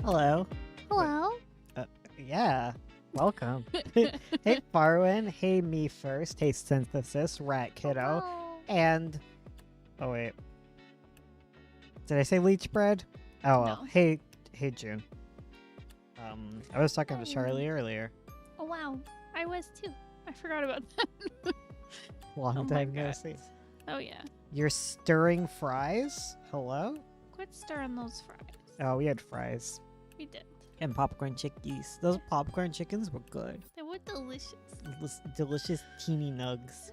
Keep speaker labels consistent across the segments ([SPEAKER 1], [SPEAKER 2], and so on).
[SPEAKER 1] Hello.
[SPEAKER 2] Hello.
[SPEAKER 1] Uh, yeah. Welcome. Hey, Farwin. Hey, me first. Hey, Synthesis, Rat Kiddo.
[SPEAKER 2] Hello.
[SPEAKER 1] And. Oh, wait. Did I say leech bread? Oh, well.
[SPEAKER 2] No.
[SPEAKER 1] Hey, June. I was talking to
[SPEAKER 2] Hi.
[SPEAKER 1] Charlie earlier.
[SPEAKER 2] Oh wow, I was too. I forgot about that.
[SPEAKER 1] Long
[SPEAKER 2] Oh my
[SPEAKER 1] time no
[SPEAKER 2] God.
[SPEAKER 1] see.
[SPEAKER 2] Oh yeah.
[SPEAKER 1] You're stirring fries? Hello?
[SPEAKER 2] Quit stirring those fries.
[SPEAKER 1] Oh, we had fries.
[SPEAKER 2] We did.
[SPEAKER 1] And popcorn chickies. Those popcorn chickens were good.
[SPEAKER 2] They were delicious.
[SPEAKER 1] Delicious teeny nugs.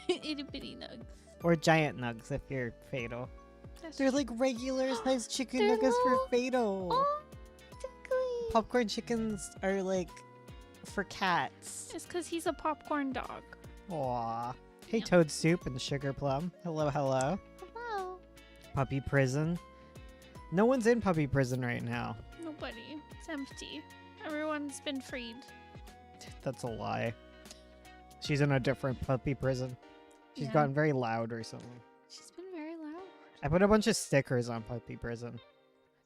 [SPEAKER 2] Itty bitty nugs.
[SPEAKER 1] Or giant nugs if you're fatal.
[SPEAKER 2] That's
[SPEAKER 1] They're
[SPEAKER 2] true.
[SPEAKER 1] like regular sized chicken
[SPEAKER 2] They're
[SPEAKER 1] nuggets for
[SPEAKER 2] little-
[SPEAKER 1] fatal.
[SPEAKER 2] Oh, tickly.
[SPEAKER 1] Popcorn chickens are like for cats.
[SPEAKER 2] It's because he's a popcorn dog.
[SPEAKER 1] Aw. Hey,
[SPEAKER 2] Yep.
[SPEAKER 1] Toad Soup and Sugar Plum. Hello, hello.
[SPEAKER 2] Hello.
[SPEAKER 1] Puppy Prison. No one's in Puppy Prison right now.
[SPEAKER 2] Nobody. It's empty. Everyone's been freed.
[SPEAKER 1] That's a lie. She's in a different puppy prison. She's
[SPEAKER 2] Yeah.
[SPEAKER 1] gotten very loud recently.
[SPEAKER 2] She's been very loud
[SPEAKER 1] I put a bunch of stickers on Puppy Prison.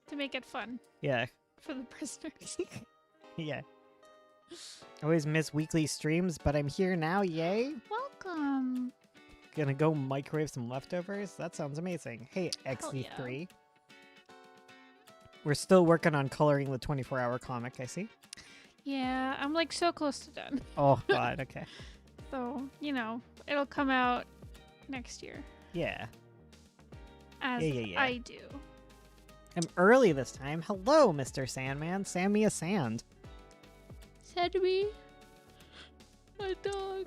[SPEAKER 2] to make it fun
[SPEAKER 1] Yeah.
[SPEAKER 2] for the prisoners.
[SPEAKER 1] Yeah. I always miss weekly streams, but I'm here now. Yay.
[SPEAKER 2] Welcome.
[SPEAKER 1] Gonna go microwave some leftovers? That sounds amazing. Hey,
[SPEAKER 2] Hell
[SPEAKER 1] XV3. We're still working on coloring the 24-hour comic, I see.
[SPEAKER 2] Yeah, I'm like so close to done.
[SPEAKER 1] Oh, God, okay.
[SPEAKER 2] So, you know, it'll come out next year.
[SPEAKER 1] Yeah.
[SPEAKER 2] As
[SPEAKER 1] Yeah.
[SPEAKER 2] I do.
[SPEAKER 1] I'm early this time. Hello, Mr. Sandman. Sand me a sand.
[SPEAKER 2] Send me a dog.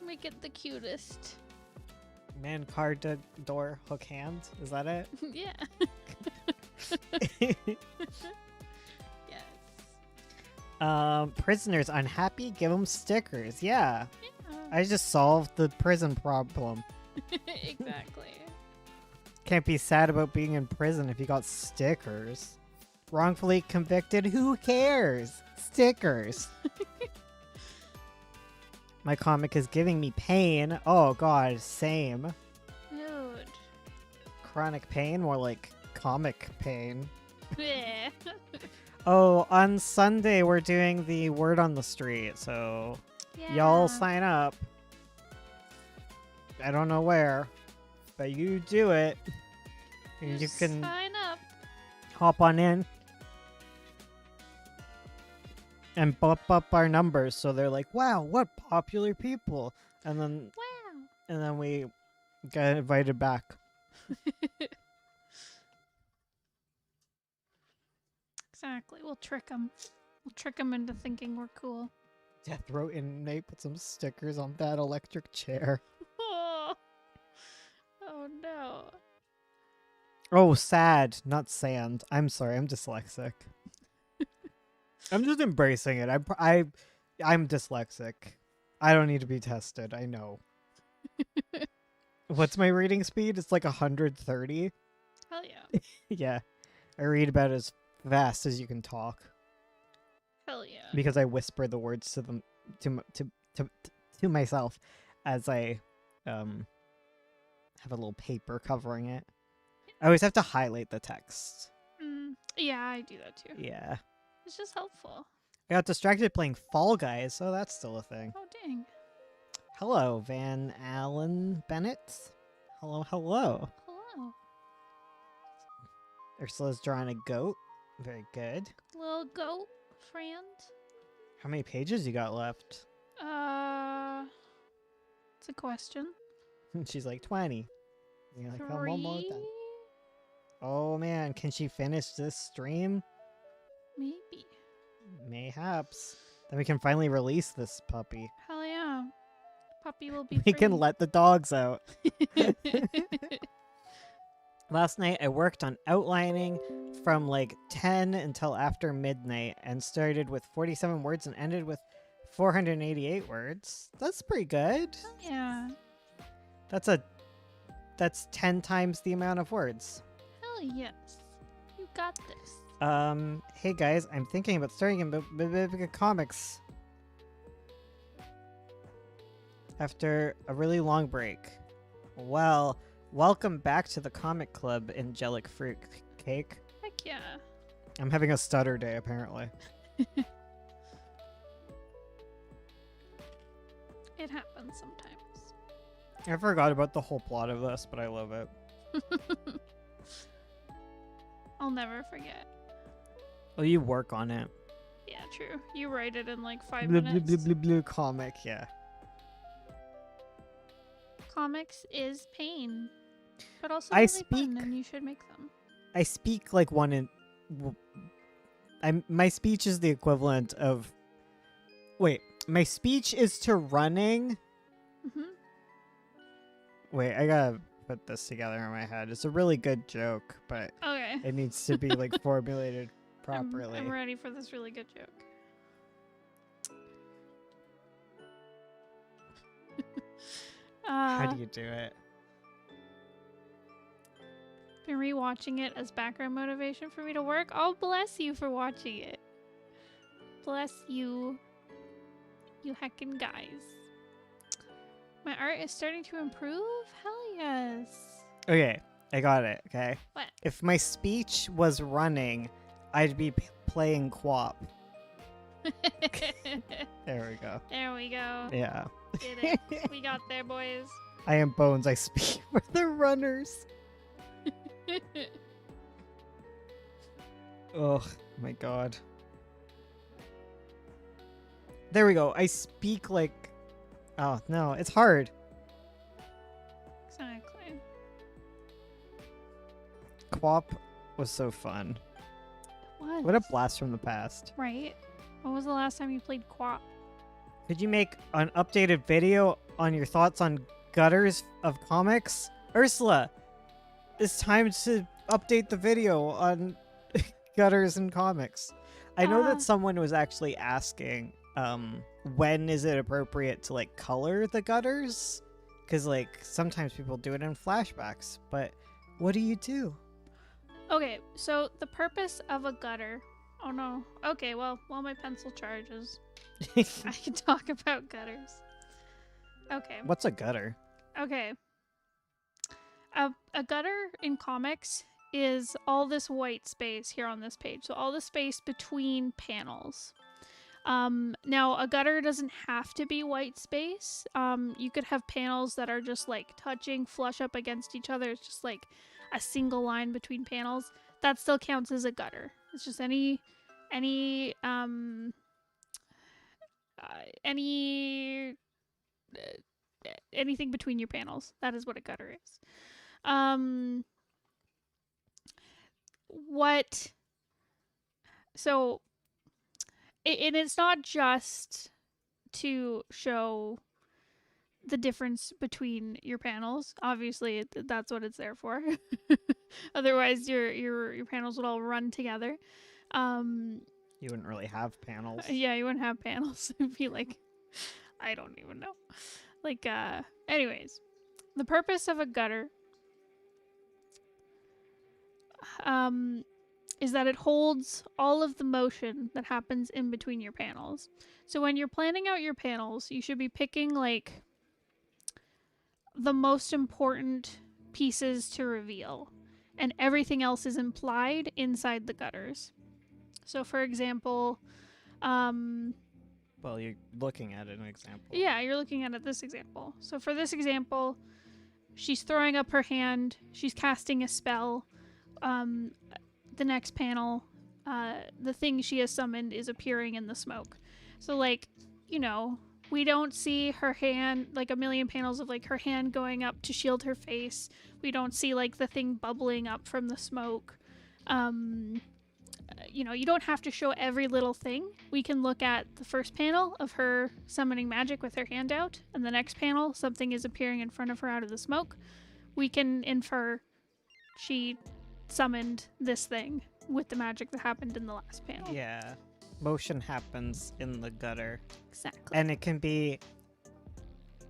[SPEAKER 2] Make it the cutest.
[SPEAKER 1] Man, car, door, hook, hand. Is that it?
[SPEAKER 2] Yeah. Yes.
[SPEAKER 1] Prisoners unhappy? Give them stickers. Yeah.
[SPEAKER 2] Yeah.
[SPEAKER 1] I just solved the prison problem.
[SPEAKER 2] Exactly.
[SPEAKER 1] Can't be sad about being in prison if you got stickers. Wrongfully convicted? Who cares? Stickers. My comic is giving me pain. Oh god, same.
[SPEAKER 2] Dude.
[SPEAKER 1] Chronic pain? More like comic pain.
[SPEAKER 2] Bleh.
[SPEAKER 1] Oh, on Sunday we're doing the word on the street, so
[SPEAKER 2] Yeah.
[SPEAKER 1] y'all sign up. I don't know where, but you do it. And you can
[SPEAKER 2] sign up.
[SPEAKER 1] hop on in and bump up our numbers so they're like, wow, what popular people. And then we get invited back.
[SPEAKER 2] Exactly. We'll trick them. We'll trick them into thinking we're cool.
[SPEAKER 1] Death Row Inmate put some stickers on that electric chair.
[SPEAKER 2] Oh, oh no.
[SPEAKER 1] Oh, sad, not sand. I'm sorry, I'm dyslexic. I'm just embracing it. I'm dyslexic. I don't need to be tested. I know. What's my reading speed? It's like 130.
[SPEAKER 2] Hell yeah.
[SPEAKER 1] Yeah, I read about as fast as you can talk
[SPEAKER 2] Hell yeah.
[SPEAKER 1] because I whisper the words to them to myself as I have a little paper covering it. I always have to highlight the text.
[SPEAKER 2] Yeah, I do that too.
[SPEAKER 1] Yeah.
[SPEAKER 2] It's just helpful.
[SPEAKER 1] I got distracted playing Fall Guys, so that's still a thing.
[SPEAKER 2] Oh, dang.
[SPEAKER 1] Hello, Van Allen Bennett. Hello, hello.
[SPEAKER 2] Hello.
[SPEAKER 1] Ursula's drawing a goat. Very good.
[SPEAKER 2] Little goat friend.
[SPEAKER 1] How many pages you got left?
[SPEAKER 2] It's a question.
[SPEAKER 1] She's like 20. And you're like, oh, one more
[SPEAKER 2] 3?
[SPEAKER 1] time. Oh man, can she finish this stream?
[SPEAKER 2] Maybe.
[SPEAKER 1] Mayhaps. Then we can finally release this puppy.
[SPEAKER 2] Hell yeah. Puppy will be
[SPEAKER 1] We can
[SPEAKER 2] free.
[SPEAKER 1] let the dogs out. Last night I worked on outlining from like 10 until after midnight and started with 47 words and ended with 488 words. That's pretty good.
[SPEAKER 2] Yeah.
[SPEAKER 1] That's 10 times the amount of words.
[SPEAKER 2] Hell yes. You got this.
[SPEAKER 1] Hey guys, I'm thinking about starting in comics after a really long break. Well, welcome back to the comic club, Angelic Fruit Cake.
[SPEAKER 2] Heck yeah.
[SPEAKER 1] I'm having a stutter day, apparently.
[SPEAKER 2] It happens sometimes.
[SPEAKER 1] I forgot about the whole plot of this, but I love it.
[SPEAKER 2] I'll never forget.
[SPEAKER 1] Well, you work on it.
[SPEAKER 2] Yeah, true. You write it in like 5
[SPEAKER 1] Blue,
[SPEAKER 2] minutes.
[SPEAKER 1] blue, blue, blue, blue comic, yeah.
[SPEAKER 2] Comics is pain, but also
[SPEAKER 1] I
[SPEAKER 2] really
[SPEAKER 1] speak-
[SPEAKER 2] fun, and you should make them.
[SPEAKER 1] I speak like one in. My speech is the equivalent of. Wait, my speech is to running.
[SPEAKER 2] Hmm.
[SPEAKER 1] Wait, I gotta put this together in my head. It's a really good joke, but
[SPEAKER 2] Okay.
[SPEAKER 1] it needs to be like formulated
[SPEAKER 2] I'm
[SPEAKER 1] properly.
[SPEAKER 2] ready for this really good joke.
[SPEAKER 1] How do you do it?
[SPEAKER 2] Been rewatching it as background motivation for me to work. Oh, bless you for watching it. Bless you. You heckin' guys. My art is starting to improve? Hell yes.
[SPEAKER 1] Okay, I got it. Okay.
[SPEAKER 2] What?
[SPEAKER 1] If my speech was running, I'd be playing Quap. There we go.
[SPEAKER 2] There we go.
[SPEAKER 1] Yeah.
[SPEAKER 2] Did it. We got there, boys.
[SPEAKER 1] I am Bones. I speak for the runners. Oh my god. There we go. I speak like. Oh no, it's hard.
[SPEAKER 2] Exactly.
[SPEAKER 1] Quap was so fun.
[SPEAKER 2] What?
[SPEAKER 1] What a blast from the past.
[SPEAKER 2] Right? When was the last time you played Quap?
[SPEAKER 1] Could you make an updated video on your thoughts on gutters of comics? Ursula, it's time to update the video on gutters and comics. I know that someone was actually asking when is it appropriate to like color the gutters? Because like sometimes people do it in flashbacks, but what do you do?
[SPEAKER 2] Okay, so the purpose of a gutter. Oh no. Okay, well, while my pencil charges, I can talk about gutters. Okay.
[SPEAKER 1] What's a gutter?
[SPEAKER 2] Okay. A gutter in comics is all this white space here on this page. So all the space between panels. Now a gutter doesn't have to be white space. You could have panels that are just like touching flush up against each other. It's just like a single line between panels. That still counts as a gutter. It's just anything between your panels. That is what a gutter is. And it's not just to show the difference between your panels. Obviously, that's what it's there for. Otherwise, your panels would all run together.
[SPEAKER 1] You wouldn't really have panels.
[SPEAKER 2] Yeah, you wouldn't have panels. It'd be like, I don't even know. Like, anyways, the purpose of a gutter is that it holds all of the motion that happens in between your panels. So when you're planning out your panels, you should be picking like the most important pieces to reveal, and everything else is implied inside the gutters. So for example,
[SPEAKER 1] Well, you're looking at an example.
[SPEAKER 2] yeah, you're looking at this example. So for this example, she's throwing up her hand, she's casting a spell. The next panel, the thing she has summoned is appearing in the smoke. So like, you know, we don't see her hand, like a million panels of like her hand going up to shield her face. We don't see like the thing bubbling up from the smoke. You know, you don't have to show every little thing. We can look at the first panel of her summoning magic with her hand out, and the next panel, something is appearing in front of her out of the smoke. We can infer she summoned this thing with the magic that happened in the last panel.
[SPEAKER 1] Yeah. Motion happens in the gutter.
[SPEAKER 2] Exactly.
[SPEAKER 1] And it can be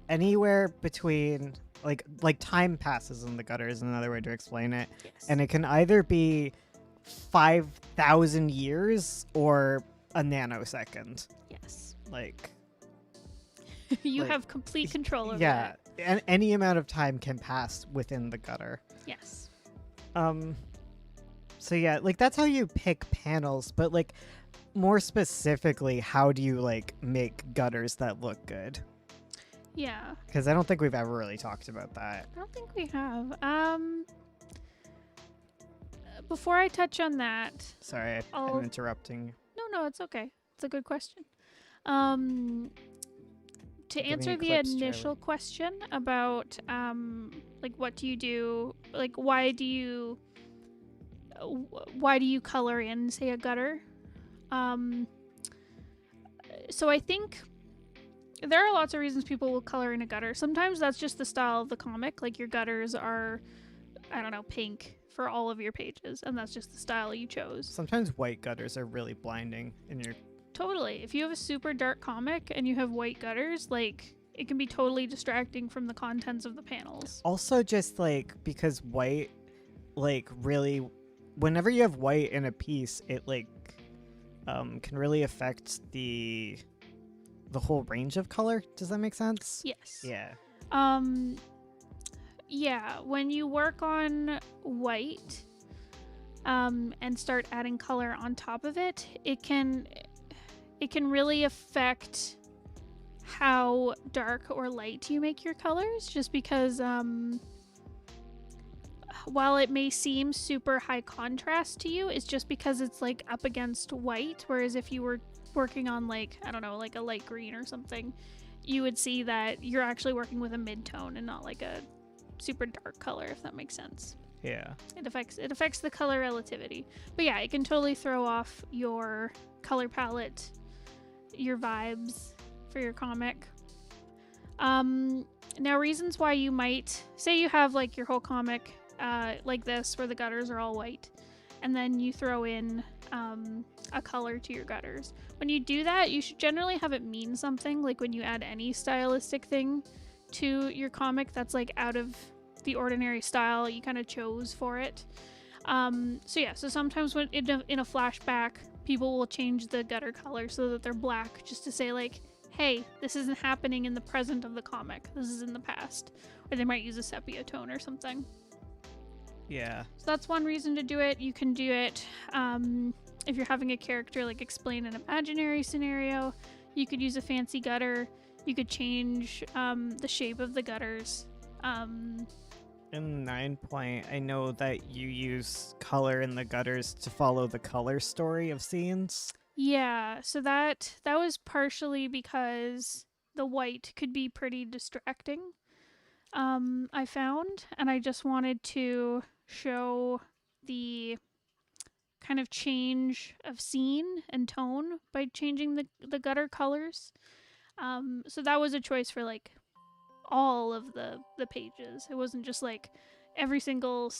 [SPEAKER 1] anywhere between like time passes in the gutter is another way to explain it.
[SPEAKER 2] Yes.
[SPEAKER 1] And it can either be 5,000 years or a nanosecond.
[SPEAKER 2] Yes.
[SPEAKER 1] Like
[SPEAKER 2] You
[SPEAKER 1] like,
[SPEAKER 2] have complete control over
[SPEAKER 1] yeah,
[SPEAKER 2] that.
[SPEAKER 1] any amount of time can pass within the gutter.
[SPEAKER 2] Yes.
[SPEAKER 1] So yeah, like that's how you pick panels, but like more specifically, how do you like make gutters that look good?
[SPEAKER 2] Yeah,
[SPEAKER 1] Because I don't think we've ever really talked about that.
[SPEAKER 2] I don't think we have. Before I touch on that,
[SPEAKER 1] Sorry,
[SPEAKER 2] I'll-
[SPEAKER 1] I'm interrupting.
[SPEAKER 2] no, it's okay. It's a good question. To
[SPEAKER 1] Giving
[SPEAKER 2] answer
[SPEAKER 1] you
[SPEAKER 2] the
[SPEAKER 1] clips,
[SPEAKER 2] initial question about like what do you do, like why do you color in, say, a gutter? So I think there are lots of reasons people will color in a gutter. Sometimes that's just the style of the comic. Like your gutters are, I don't know, pink for all of your pages, and that's just the style you chose.
[SPEAKER 1] Sometimes white gutters are really blinding in your.
[SPEAKER 2] Totally. If you have a super dark comic and you have white gutters, like it can be totally distracting from the contents of the panels.
[SPEAKER 1] Also, just like because white, like really, whenever you have white in a piece, it like can really affect the whole range of color. Does that make sense?
[SPEAKER 2] Yes.
[SPEAKER 1] Yeah.
[SPEAKER 2] Yeah, when you work on white and start adding color on top of it, it can really affect how dark or light you make your colors, just because while it may seem super high contrast to you, it's just because it's like up against white, whereas if you were working on like, I don't know, like a light green or something, you would see that you're actually working with a mid-tone and not like a super dark color, if that makes sense.
[SPEAKER 1] Yeah.
[SPEAKER 2] It affects the color relativity. But yeah, it can totally throw off your color palette, your vibes for your comic. Now, reasons why you might say you have like your whole comic like this, where the gutters are all white, and then you throw in a color to your gutters. When you do that, you should generally have it mean something. Like when you add any stylistic thing to your comic that's like out of the ordinary style you kind of chose for it. So sometimes when in a flashback, people will change the gutter color so that they're black, just to say like, hey, this isn't happening in the present of the comic, this is in the past. Or they might use a sepia tone or something.
[SPEAKER 1] Yeah.
[SPEAKER 2] So that's one reason to do it. You can do it if you're having a character like explain an imaginary scenario. You could use a fancy gutter. You could change the shape of the gutters.
[SPEAKER 1] In 9 point, I know that you use color in the gutters to follow the color story of scenes.
[SPEAKER 2] Yeah, so that was partially because the white could be pretty distracting. I found, and I just wanted to show the kind of change of scene and tone by changing the gutter colors. So that was a choice for like all of the pages. It wasn't just like every single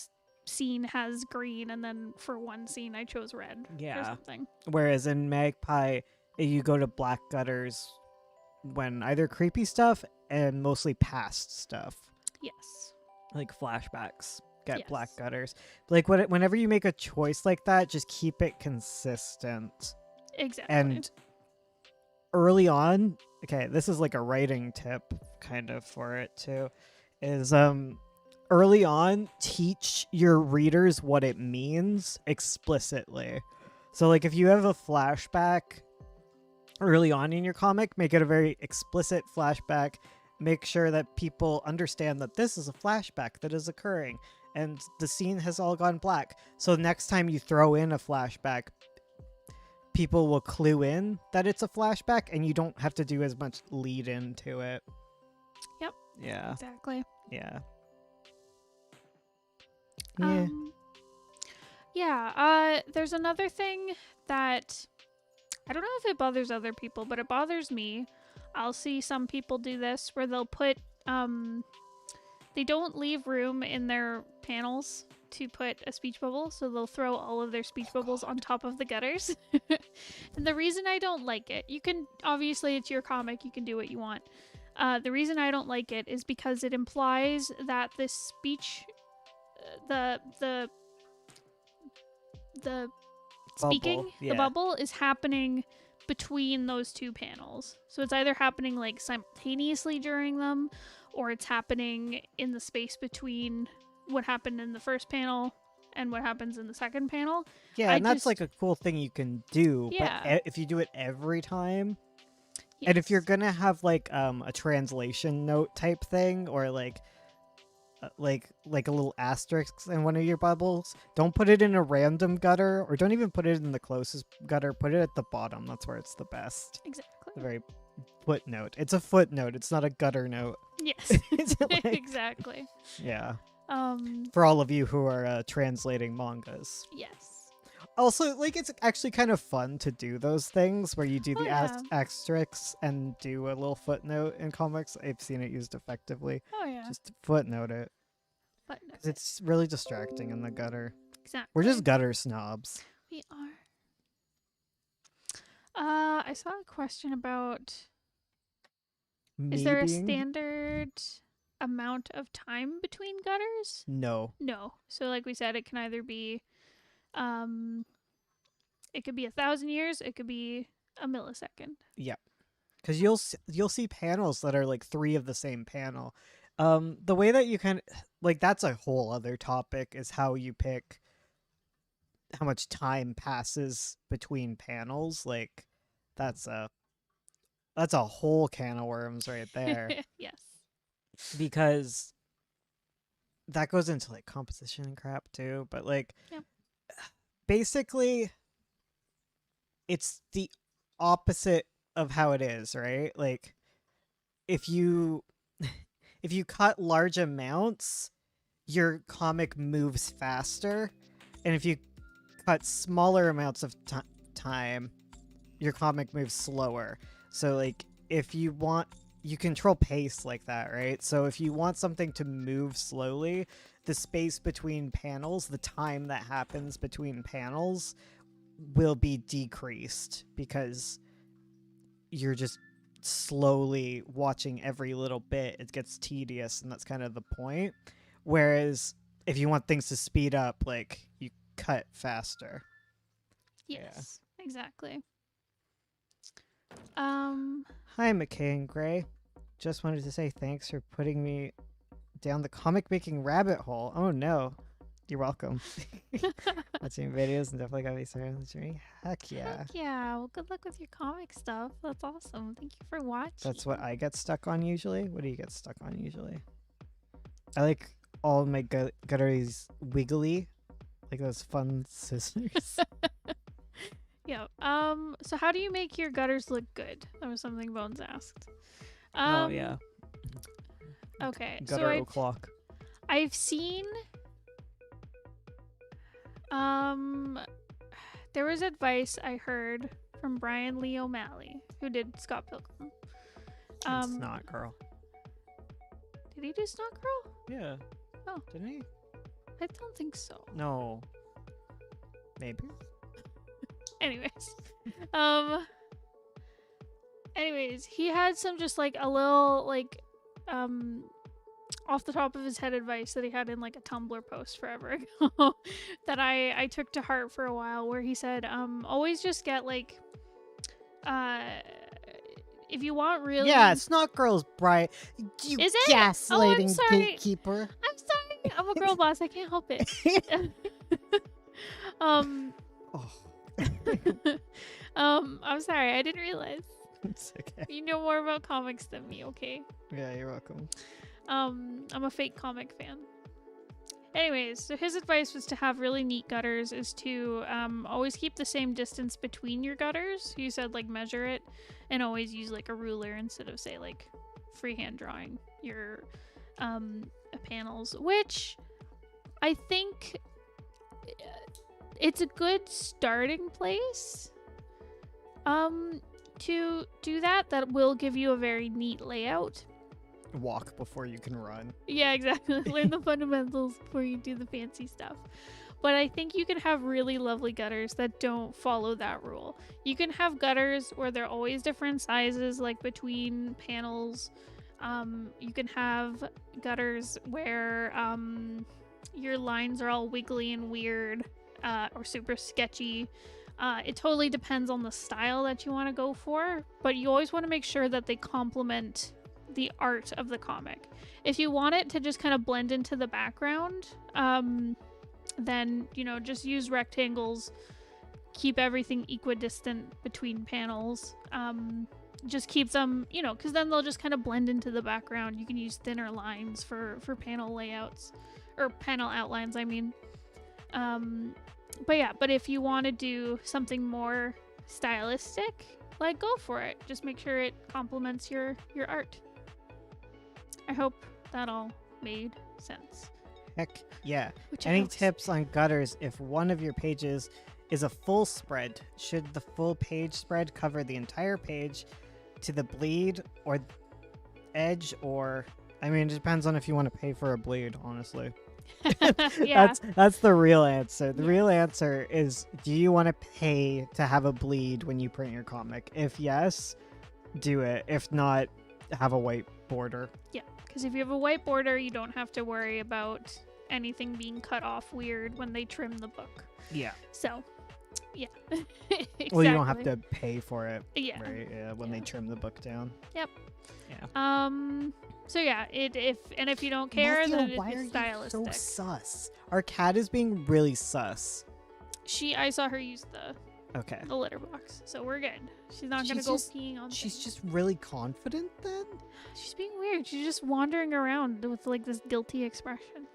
[SPEAKER 2] scene has green and then for one scene I chose red or something.
[SPEAKER 1] Whereas in Magpie, you go to black gutters when either creepy stuff and mostly past stuff.
[SPEAKER 2] Yes.
[SPEAKER 1] Like flashbacks get
[SPEAKER 2] Yes.
[SPEAKER 1] black gutters. Like whenever you make a choice like that, just keep it consistent.
[SPEAKER 2] Exactly.
[SPEAKER 1] And early on, okay, this is like a writing tip kind of for it too, is early on teach your readers what it means explicitly. So like if you have a flashback early on in your comic, make it a very explicit flashback. Make sure that people understand that this is a flashback that is occurring and the scene has all gone black. So next time you throw in a flashback, people will clue in that it's a flashback and you don't have to do as much lead into it.
[SPEAKER 2] Yep.
[SPEAKER 1] Yeah.
[SPEAKER 2] Exactly.
[SPEAKER 1] Yeah.
[SPEAKER 2] There's another thing that I don't know if it bothers other people, but it bothers me. I'll see some people do this where they'll put they don't leave room in their panels to put a speech bubble, so they'll throw all of their speech bubbles on top of the gutters. And the reason I don't like it, you can obviously, it's your comic, you can do what you want. The reason I don't like it is because it implies that this speech, the speaking,
[SPEAKER 1] Bubble, yeah.
[SPEAKER 2] the bubble is happening between those two panels. So it's either happening like simultaneously during them, or it's happening in the space between what happened in the first panel and what happens in the second panel.
[SPEAKER 1] Yeah,
[SPEAKER 2] I
[SPEAKER 1] and that's
[SPEAKER 2] just-
[SPEAKER 1] like a cool thing you can do.
[SPEAKER 2] Yeah.
[SPEAKER 1] But if you do it every time, and if you're
[SPEAKER 2] Yes.
[SPEAKER 1] gonna have like a translation note type thing, or like a little asterisk in one of your bubbles, don't put it in a random gutter, or don't even put it in the closest gutter. Put it at the bottom. That's where it's the best.
[SPEAKER 2] Exactly.
[SPEAKER 1] The very footnote. It's a footnote. It's not a gutter note.
[SPEAKER 2] Yes.
[SPEAKER 1] It's like-
[SPEAKER 2] Exactly.
[SPEAKER 1] Yeah.
[SPEAKER 2] Um.
[SPEAKER 1] For all of you who are translating mangas.
[SPEAKER 2] Yes.
[SPEAKER 1] Also, like, it's actually kind of fun to do those things where you do
[SPEAKER 2] Oh,
[SPEAKER 1] the
[SPEAKER 2] yeah.
[SPEAKER 1] asterisks and do a little footnote in comics. I've seen it used effectively.
[SPEAKER 2] Oh yeah.
[SPEAKER 1] Just footnote it.
[SPEAKER 2] But no,
[SPEAKER 1] 'Cause it's really distracting in the gutter.
[SPEAKER 2] exactly.
[SPEAKER 1] We're just gutter snobs.
[SPEAKER 2] We are. I saw a question about is there a
[SPEAKER 1] Maybeing?
[SPEAKER 2] standard amount of time between gutters?
[SPEAKER 1] No.
[SPEAKER 2] No. So like we said, it can either be it could be 1,000 years, it could be a millisecond.
[SPEAKER 1] Because you'll see panels that are like 3 of the same panel. The way that you like, that's a whole other topic, is how you pick how much time passes between panels. Like, that's a whole can of worms right there.
[SPEAKER 2] Yes.
[SPEAKER 1] Because that goes into like composition and crap too. But like,
[SPEAKER 2] Yep.
[SPEAKER 1] basically, it's the opposite of how it is, right? Like, if you cut large amounts, your comic moves faster, and if you cut smaller amounts of time, your comic moves slower. So like, if you control pace like that, right? So if you want something to move slowly, the space between panels, the time that happens between panels, will be decreased, because you're just slowly watching every little bit. It gets tedious, and that's kind of the point. Whereas if you want things to speed up, like, you cut faster.
[SPEAKER 2] Yes. Exactly.
[SPEAKER 1] Hi, McKay and Gray. Just wanted to say thanks for putting me down the comic making rabbit hole. Oh no. You're welcome. Watching videos and definitely got me started on the journey. Heck yeah.
[SPEAKER 2] Heck yeah. Well, good luck with your comic stuff. That's awesome. Thank you for watching.
[SPEAKER 1] That's what I get stuck on usually. What do you get stuck on usually? I like all of my gutters wiggly, like those fun scissors.
[SPEAKER 2] Yeah. So how do you make your gutters look good? That was something Bones asked.
[SPEAKER 1] Oh yeah,
[SPEAKER 2] Okay.
[SPEAKER 1] gutter
[SPEAKER 2] So
[SPEAKER 1] o'clock.
[SPEAKER 2] I've seen there was advice I heard from Brian Lee O'Malley, who did Scott Pilgrim.
[SPEAKER 1] It's not, girl.
[SPEAKER 2] Did he do Snot Girl?
[SPEAKER 1] Yeah.
[SPEAKER 2] Oh.
[SPEAKER 1] Didn't he?
[SPEAKER 2] I don't think so.
[SPEAKER 1] No. Maybe.
[SPEAKER 2] Anyways. Anyways, he had some just like a little like off the top of his head advice that he had in like a Tumblr post forever ago that I took to heart for a while, where he said always just get like if you want really
[SPEAKER 1] Yeah, it's not girls, Bright. You
[SPEAKER 2] Is it?
[SPEAKER 1] gaslighting
[SPEAKER 2] sorry.
[SPEAKER 1] gatekeeper.
[SPEAKER 2] I'm sorry, I'm a girl boss, I can't help it.
[SPEAKER 1] Oh,
[SPEAKER 2] I'm sorry, I didn't realize.
[SPEAKER 1] it's okay.
[SPEAKER 2] You know more about comics than me, okay?
[SPEAKER 1] Yeah, you're welcome.
[SPEAKER 2] I'm a fake comic fan. Anyways, so his advice was to have really neat gutters, is to always keep the same distance between your gutters. He said, like, measure it, and always use like a ruler instead of, say, like freehand drawing your panels, which I think it's a good starting place to do that. That will give you a very neat layout.
[SPEAKER 1] Walk before you can run.
[SPEAKER 2] Yeah, exactly. Learn the fundamentals before you do the fancy stuff. But I think you can have really lovely gutters that don't follow that rule. You can have gutters where they're always different sizes, like between panels. You can have gutters where your lines are all wiggly and weird or super sketchy. It totally depends on the style that you want to go for, but you always want to make sure that they complement the art of the comic. If you want it to just kind of blend into the background, then, just use rectangles. Keep everything equidistant between panels. Just keep them, because then they'll just kind of blend into the background. You can use thinner lines for panel layouts, or panel outlines, I mean. But if you want to do something more stylistic, like, go for it. Just make sure it complements your art. I hope that all made sense.
[SPEAKER 1] Heck yeah.
[SPEAKER 2] Which
[SPEAKER 1] Any
[SPEAKER 2] helps.
[SPEAKER 1] tips on gutters if one of your pages is a full spread? Should the full page spread cover the entire page to the bleed or edge, or I mean, it depends on if you want to pay for a bleed, honestly.
[SPEAKER 2] Yeah.
[SPEAKER 1] That's the real answer. The
[SPEAKER 2] Yeah.
[SPEAKER 1] real answer is, do you want to pay to have a bleed when you print your comic? If yes, do it. If not, have a white border.
[SPEAKER 2] Because if you have a white border, you don't have to worry about anything being cut off weird when they trim the book.
[SPEAKER 1] Yeah.
[SPEAKER 2] So, yeah.
[SPEAKER 1] Well, you don't have
[SPEAKER 2] Exactly.
[SPEAKER 1] to pay for it,
[SPEAKER 2] Yeah.
[SPEAKER 1] right? Yeah, when they
[SPEAKER 2] Yeah.
[SPEAKER 1] trim the book down.
[SPEAKER 2] Yep.
[SPEAKER 1] Yeah.
[SPEAKER 2] So yeah, if you don't care,
[SPEAKER 1] Matthew,
[SPEAKER 2] then
[SPEAKER 1] why are
[SPEAKER 2] it's
[SPEAKER 1] you
[SPEAKER 2] stylistic.
[SPEAKER 1] so sus? Our cat is being really sus.
[SPEAKER 2] I saw her use
[SPEAKER 1] Okay.
[SPEAKER 2] the litter box, so we're good. She's not gonna
[SPEAKER 1] She's
[SPEAKER 2] go
[SPEAKER 1] just-
[SPEAKER 2] peeing on.
[SPEAKER 1] She's
[SPEAKER 2] things.
[SPEAKER 1] just really confident then?
[SPEAKER 2] She's being weird. She's just wandering around with like this guilty expression.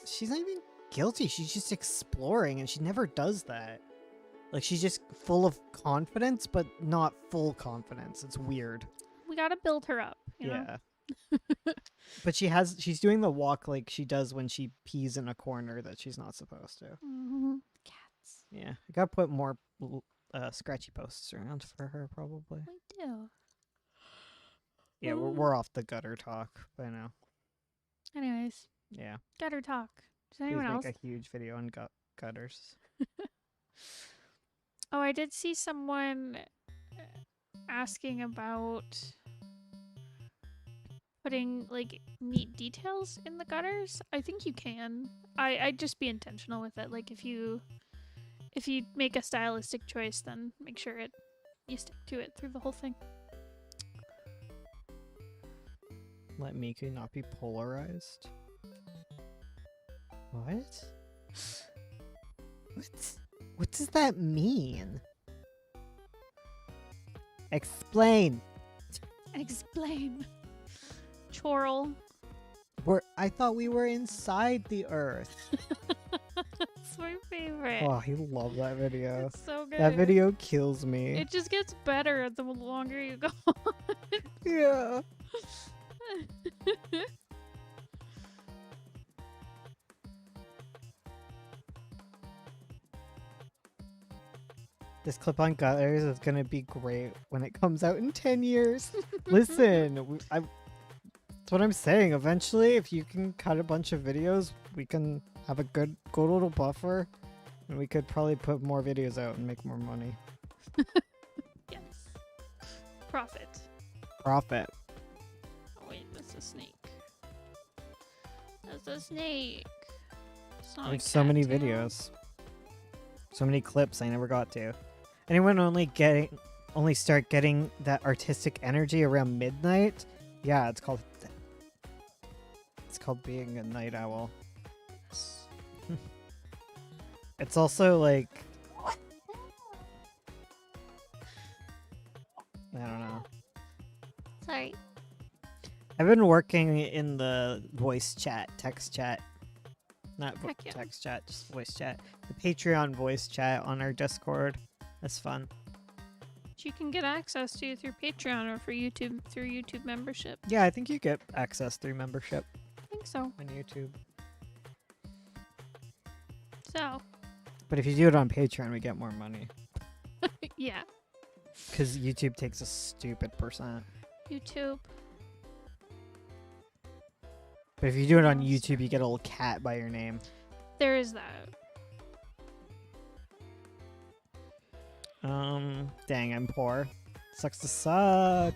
[SPEAKER 1] She's not even guilty. She's just exploring, and she never does that. Like, she's just full of confidence, but not full confidence. It's weird.
[SPEAKER 2] We gotta build her up. You know?
[SPEAKER 1] Yeah. But she's doing the walk like she does when she pees in a corner that she's not supposed to.
[SPEAKER 2] Mhm. Cats.
[SPEAKER 1] Yeah. I gotta put more scratchy posts around for her, probably.
[SPEAKER 2] We do.
[SPEAKER 1] Yeah, we're off the gutter talk by now.
[SPEAKER 2] Anyways,
[SPEAKER 1] Yeah.
[SPEAKER 2] gutter talk. Does
[SPEAKER 1] Please
[SPEAKER 2] anyone
[SPEAKER 1] make
[SPEAKER 2] else?
[SPEAKER 1] a huge video on gutters.
[SPEAKER 2] Oh, I did see someone asking about putting like neat details in the gutters. I think you can. I'd just be intentional with it. Like if you make a stylistic choice, then make sure you stick to it through the whole thing.
[SPEAKER 1] Let Miku not be polarized. What? What does that mean? Explain.
[SPEAKER 2] Explain. Chorl.
[SPEAKER 1] I thought we were inside the earth.
[SPEAKER 2] It's my favorite.
[SPEAKER 1] Oh, I love that video.
[SPEAKER 2] It's so good.
[SPEAKER 1] That video kills me.
[SPEAKER 2] It just gets better the longer you go.
[SPEAKER 1] Yeah. This clip on gutters is gonna be great when it comes out in 10 years. Listen, that's what I'm saying. Eventually, if you can cut a bunch of videos, we can have a good little buffer, and we could probably put more videos out and make more money.
[SPEAKER 2] Yes. Profit.
[SPEAKER 1] Profit.
[SPEAKER 2] Oh wait, that's a snake. That's a snake. It's not a
[SPEAKER 1] There's so many
[SPEAKER 2] cattail.
[SPEAKER 1] videos. So many clips I never got to. Anyone only start getting that artistic energy around midnight? Yeah, it's called being a night owl. It's also like, I don't know.
[SPEAKER 2] Sorry.
[SPEAKER 1] I've been working in the voice chat, text chat. Not
[SPEAKER 2] Heck yeah.
[SPEAKER 1] text chat, just voice chat. The Patreon voice chat on our Discord. That's fun.
[SPEAKER 2] Which you can get access to through Patreon or through YouTube membership.
[SPEAKER 1] Yeah, I think you get access through membership
[SPEAKER 2] I think so.
[SPEAKER 1] on YouTube.
[SPEAKER 2] So,
[SPEAKER 1] But if you do it on Patreon, we get more money.
[SPEAKER 2] yeah.
[SPEAKER 1] Because YouTube takes a stupid %.
[SPEAKER 2] YouTube.
[SPEAKER 1] But if you do it on
[SPEAKER 2] Awesome.
[SPEAKER 1] YouTube, you get a little cat by your name.
[SPEAKER 2] There is that.
[SPEAKER 1] Dang, I'm poor. Sucks to suck.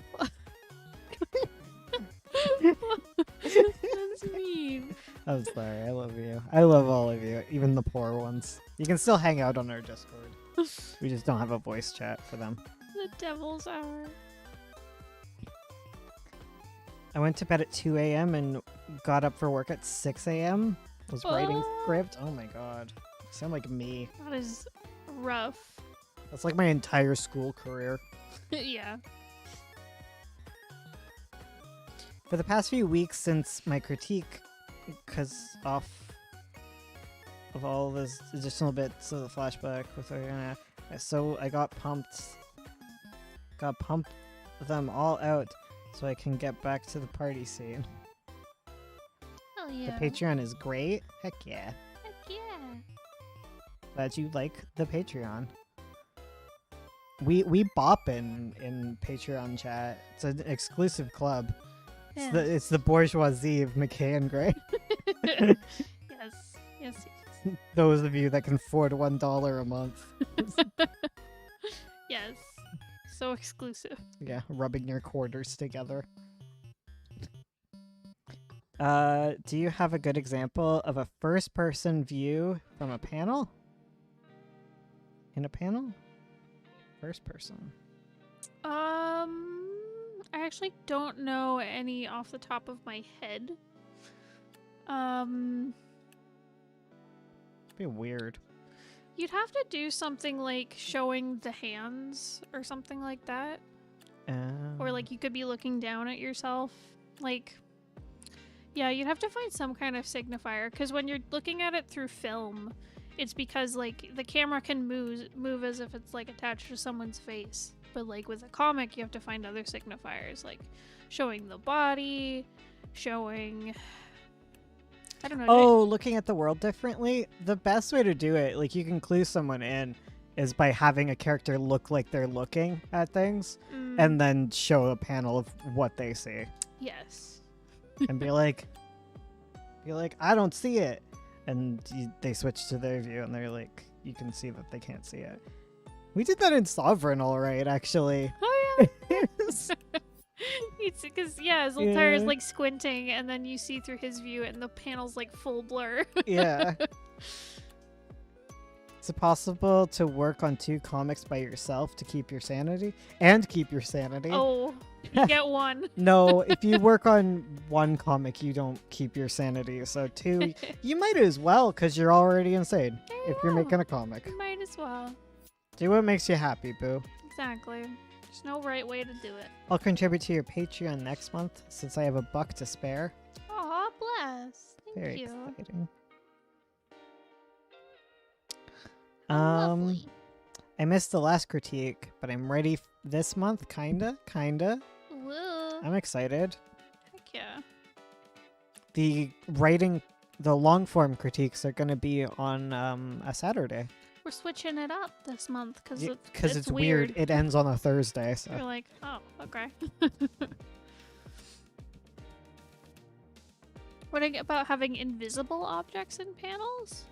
[SPEAKER 2] That's mean.
[SPEAKER 1] I'm sorry. I love you. I love all of you, even the poor ones. You can still hang out on our Discord. We just don't have a voice chat for them.
[SPEAKER 2] The devil's hour.
[SPEAKER 1] I went to bed at 2 a.m. and got up for work at 6 a.m. Was writing script? Oh my god. You sound like me.
[SPEAKER 2] That is rough.
[SPEAKER 1] That's like my entire school career.
[SPEAKER 2] Yeah.
[SPEAKER 1] For the past few weeks since my critique, because of all this additional bits of the flashback with Ariana, so I got pumped them all out so I can get back to the party scene.
[SPEAKER 2] Hell yeah.
[SPEAKER 1] The Patreon is great. Heck yeah.
[SPEAKER 2] Heck yeah.
[SPEAKER 1] Glad you like the Patreon. We bop in Patreon chat. It's an exclusive club.
[SPEAKER 2] Yeah.
[SPEAKER 1] It's the bourgeoisie of McKay and Gray.
[SPEAKER 2] Yes.
[SPEAKER 1] Those of you that can afford $1 a month.
[SPEAKER 2] Yes. So exclusive.
[SPEAKER 1] Yeah, rubbing your quarters together. Do you have a good example of a first-person view from a panel? In a panel? First person.
[SPEAKER 2] I actually don't know any off the top of my head.
[SPEAKER 1] Be weird.
[SPEAKER 2] You'd have to do something like showing the hands or something like that. Or like you could be looking down at yourself. Like, yeah, you'd have to find some kind of signifier, because when you're looking at it through film, it's because like the camera can move as if it's like attached to someone's face. But like with a comic, you have to find other signifiers, like showing the body, showing, I don't know.
[SPEAKER 1] Oh, looking at the world differently? The best way to do it, like you can clue someone in, is by having a character look like they're looking at things and then show a panel of what they see.
[SPEAKER 2] Yes.
[SPEAKER 1] And be like, I don't see it. And they switch to their view and they're like, you can see that they can't see it. We did that in Sovereign, all right, actually.
[SPEAKER 2] Oh, yeah. It's because, yeah, Zoltar is like squinting and then you see through his view and the panel's like full blur.
[SPEAKER 1] Yeah. Is it possible to work on 2 comics by yourself to keep your sanity? And keep your sanity?
[SPEAKER 2] Oh, you get one.
[SPEAKER 1] No, if you work on 1 comic, you don't keep your sanity. So 2, you might as well, because you're already insane if you're making a comic.
[SPEAKER 2] You might as well.
[SPEAKER 1] Do what makes you happy, boo.
[SPEAKER 2] Exactly. There's no right way to do it.
[SPEAKER 1] I'll contribute to your Patreon next month, since I have $1 to spare.
[SPEAKER 2] Aw, bless. Thank
[SPEAKER 1] Very
[SPEAKER 2] you.
[SPEAKER 1] exciting.
[SPEAKER 2] Lovely.
[SPEAKER 1] I missed the last critique, but I'm ready this month, kinda.
[SPEAKER 2] Woo.
[SPEAKER 1] I'm excited.
[SPEAKER 2] Heck yeah.
[SPEAKER 1] The long form critiques are gonna be on a Saturday.
[SPEAKER 2] We're switching it up this month because
[SPEAKER 1] It's weird. It ends on a Thursday,
[SPEAKER 2] You're
[SPEAKER 1] so
[SPEAKER 2] like, oh, okay. What about having invisible objects in panels?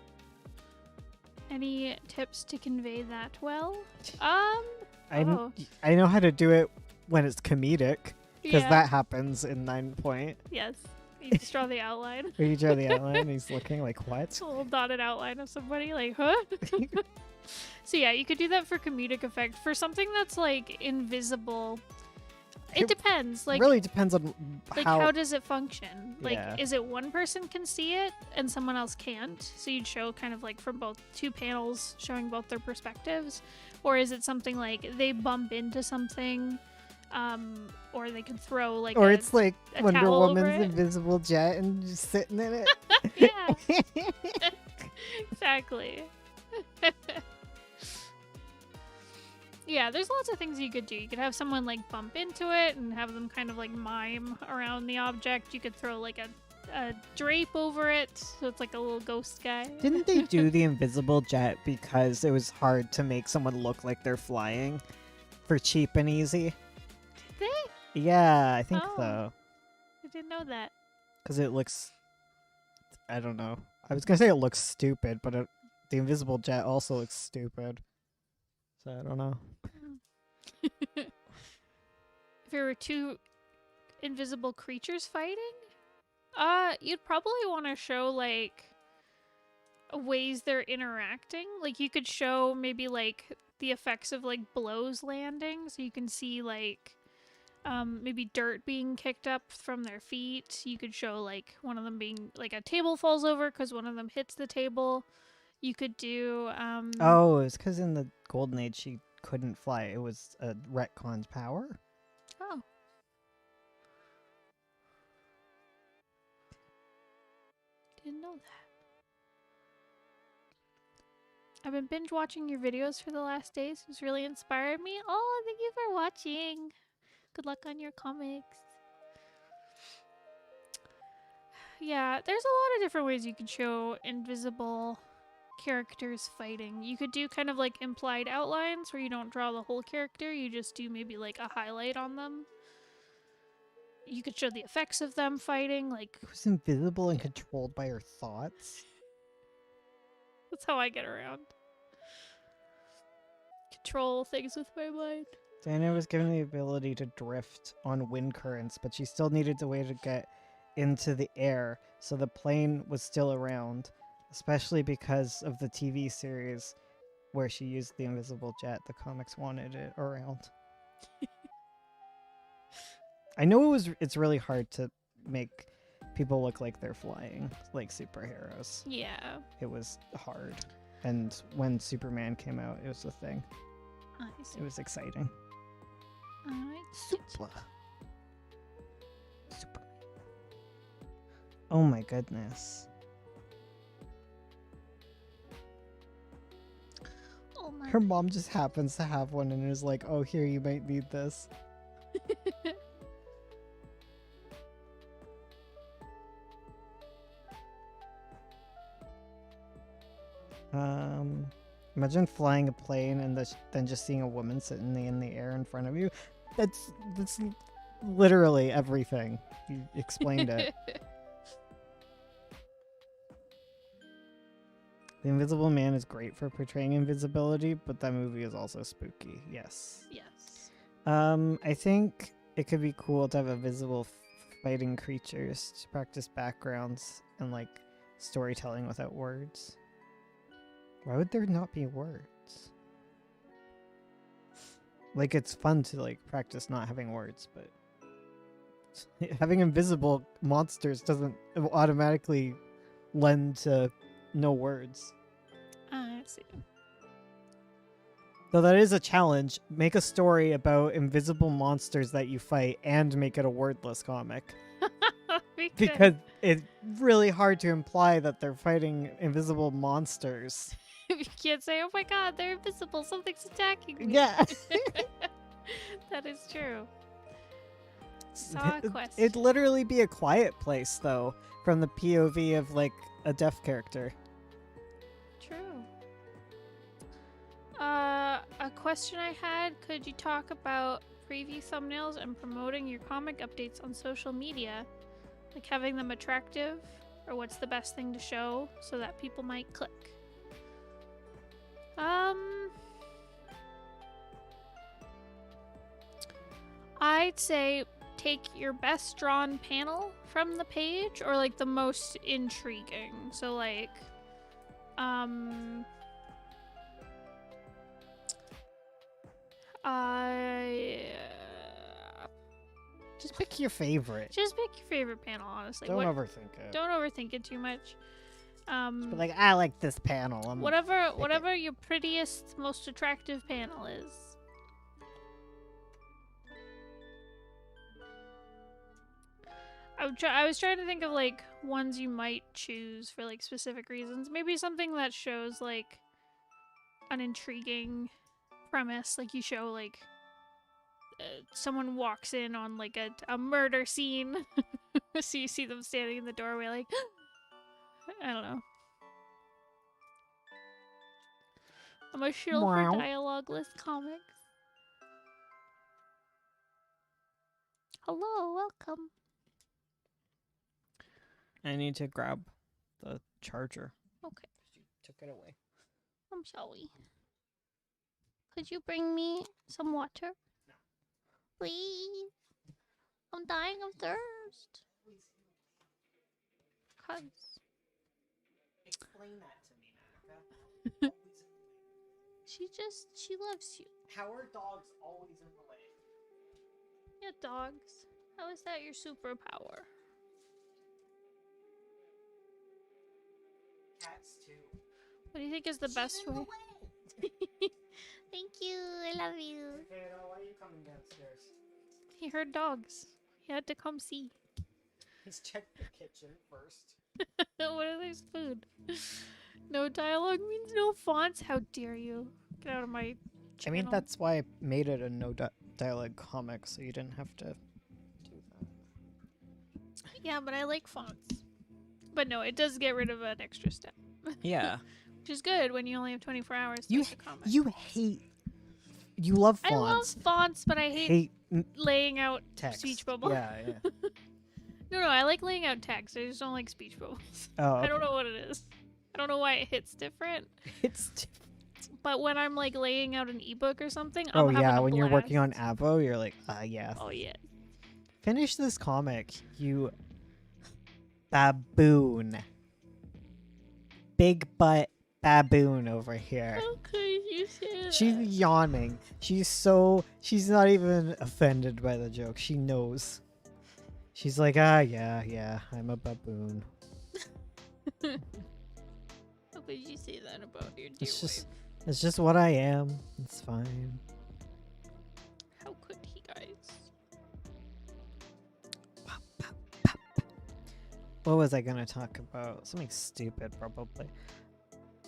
[SPEAKER 2] Any tips to convey that well?
[SPEAKER 1] I know how to do it when it's comedic, because that happens in 9 Point.
[SPEAKER 2] Yes. You just draw the outline.
[SPEAKER 1] Where you draw the outline, he's looking like, what?
[SPEAKER 2] A little dotted outline of somebody, like, huh? So yeah, you could do that for comedic effect. For something that's like invisible, it depends. Like,
[SPEAKER 1] really depends on
[SPEAKER 2] how does it function? Like,
[SPEAKER 1] Yeah.
[SPEAKER 2] is it one person can see it and someone else can't? So you'd show kind of like from both 2 panels showing both their perspectives, or is it something like they bump into something? Or they could throw like
[SPEAKER 1] it's like
[SPEAKER 2] a
[SPEAKER 1] Wonder
[SPEAKER 2] towel over
[SPEAKER 1] Woman's
[SPEAKER 2] it.
[SPEAKER 1] invisible jet and just sitting in it.
[SPEAKER 2] Yeah, exactly. Yeah, there's lots of things you could do. You could have someone like bump into it and have them kind of like mime around the object. You could throw like a drape over it, so it's like a little ghost guy.
[SPEAKER 1] Didn't they do the invisible jet because it was hard to make someone look like they're flying for cheap and easy?
[SPEAKER 2] Did they?
[SPEAKER 1] Yeah, I think
[SPEAKER 2] Oh.
[SPEAKER 1] so.
[SPEAKER 2] I didn't know that.
[SPEAKER 1] Because it looks... I don't know. I was going to say it looks stupid, but the invisible jet also looks stupid. So I don't know.
[SPEAKER 2] If there were 2 invisible creatures fighting, you'd probably want to show like ways they're interacting. Like you could show maybe like the effects of like blows landing, so you can see like maybe dirt being kicked up from their feet. You could show like one of them being like a table falls over because one of them hits the table. You could do
[SPEAKER 1] Oh, it's because in the Golden Age she couldn't fly. It was a retconned power.
[SPEAKER 2] oh. Didn't know that. I've been binge watching your videos for the last days. It's really inspired me. Oh, thank you for watching. Good luck on your comics. Yeah, there's a lot of different ways you could show invisible characters fighting. You could do kind of like implied outlines where you don't draw the whole character, you just do maybe like a highlight on them. You could show the effects of them fighting, like
[SPEAKER 1] Who's invisible and controlled by her thoughts?
[SPEAKER 2] that's how I get around. Control things with my mind.
[SPEAKER 1] Diana was given the ability to drift on wind currents, but she still needed a way to get into the air, so the plane was still around, especially because of the TV series where she used the invisible jet. The comics wanted it around. I know it's really hard to make people look like they're flying, like superheroes.
[SPEAKER 2] Yeah.
[SPEAKER 1] It was hard. And when Superman came out, it was a thing.
[SPEAKER 2] Nice.
[SPEAKER 1] It was exciting.
[SPEAKER 2] Alright.
[SPEAKER 1] Super. Oh my goodness.
[SPEAKER 2] Oh my.
[SPEAKER 1] Her mom just happens to have one and is like, oh, here, you might need this. Imagine flying a plane and then just seeing a woman sitting in the air in front of you. That's literally everything. You explained it. The Invisible Man is great for portraying invisibility, but that movie is also spooky. Yes.
[SPEAKER 2] Yes.
[SPEAKER 1] I think it could be cool to have invisible fighting creatures to practice backgrounds and like storytelling without words. Why would there not be words? Like, it's fun to like practice not having words, but having invisible monsters doesn't automatically lend to no words.
[SPEAKER 2] I see.
[SPEAKER 1] Though that is a challenge. Make a story about invisible monsters that you fight and make it a wordless comic. Because it's really hard to imply that they're fighting invisible monsters.
[SPEAKER 2] you can't say, oh my god, they're invisible, something's attacking me.
[SPEAKER 1] Yeah.
[SPEAKER 2] That is true. Saw quest.
[SPEAKER 1] It'd literally be a quiet place, though, from the POV of, like, a deaf character.
[SPEAKER 2] True. A question I had, could you talk about preview thumbnails and promoting your comic updates on social media? Like having them attractive, or what's the best thing to show so that people might click? I'd say take your best drawn panel from the page, or like the most intriguing. So like,
[SPEAKER 1] Just pick your favorite.
[SPEAKER 2] just pick your favorite panel, honestly.
[SPEAKER 1] Don't overthink it.
[SPEAKER 2] Don't overthink it too much.
[SPEAKER 1] Just be like, I like this panel.
[SPEAKER 2] Whatever your prettiest, most attractive panel is. I was trying to think of like ones you might choose for like specific reasons. Maybe something that shows like an intriguing premise, like you show like someone walks in on like a murder scene, so you see them standing in the doorway like I don't know. I'm a shill for dialogueless comics. Hello, welcome.
[SPEAKER 1] I need to grab the charger.
[SPEAKER 2] Okay.
[SPEAKER 1] She took it away.
[SPEAKER 2] I'm sorry. Could you bring me some water?
[SPEAKER 1] No.
[SPEAKER 2] Please. I'm dying of thirst. Cuz.
[SPEAKER 1] Explain that to me, Monica.
[SPEAKER 2] She loves you.
[SPEAKER 1] How are dogs always in the way?
[SPEAKER 2] Yeah, dogs. How is that your superpower?
[SPEAKER 1] Cats too.
[SPEAKER 2] What do you think is the best way? Thank you. I love you.
[SPEAKER 1] Kato, why are you coming downstairs?
[SPEAKER 2] He heard dogs. He had to come see.
[SPEAKER 1] He's checked the kitchen first.
[SPEAKER 2] What are there's food? No dialogue means no fonts. How dare you? Get out of my
[SPEAKER 1] I mean,
[SPEAKER 2] channel.
[SPEAKER 1] that's why I made it a no dialogue comic, so you didn't have to do that.
[SPEAKER 2] Yeah, but I like fonts. But no, it does get rid of an extra step.
[SPEAKER 1] Yeah.
[SPEAKER 2] Which is good when you only have 24 hours to
[SPEAKER 1] You
[SPEAKER 2] make a comic.
[SPEAKER 1] you hate. You love
[SPEAKER 2] I love
[SPEAKER 1] fonts.
[SPEAKER 2] fonts, but I hate
[SPEAKER 1] Hate
[SPEAKER 2] laying out
[SPEAKER 1] text.
[SPEAKER 2] speech bubbles.
[SPEAKER 1] Yeah, yeah.
[SPEAKER 2] No, I like laying out text. I just don't like speech bubbles.
[SPEAKER 1] Oh,
[SPEAKER 2] I don't
[SPEAKER 1] okay.
[SPEAKER 2] know what it is. I don't know why it hits different.
[SPEAKER 1] It's.
[SPEAKER 2] But when I'm like laying out an ebook or something,
[SPEAKER 1] Oh
[SPEAKER 2] I'm having
[SPEAKER 1] yeah,
[SPEAKER 2] a
[SPEAKER 1] when you're working on
[SPEAKER 2] blast.
[SPEAKER 1] Avo, you're like, yeah.
[SPEAKER 2] Oh yeah.
[SPEAKER 1] Finish this comic, you baboon. Big butt baboon over here.
[SPEAKER 2] How could you say that?
[SPEAKER 1] She's yawning. She's not even offended by the joke. She knows. She's like, yeah, I'm a baboon.
[SPEAKER 2] How could you say that about your dear
[SPEAKER 1] It's
[SPEAKER 2] wife?
[SPEAKER 1] just what I am. It's fine.
[SPEAKER 2] How could he, guys?
[SPEAKER 1] What was I gonna talk about? Something stupid, probably.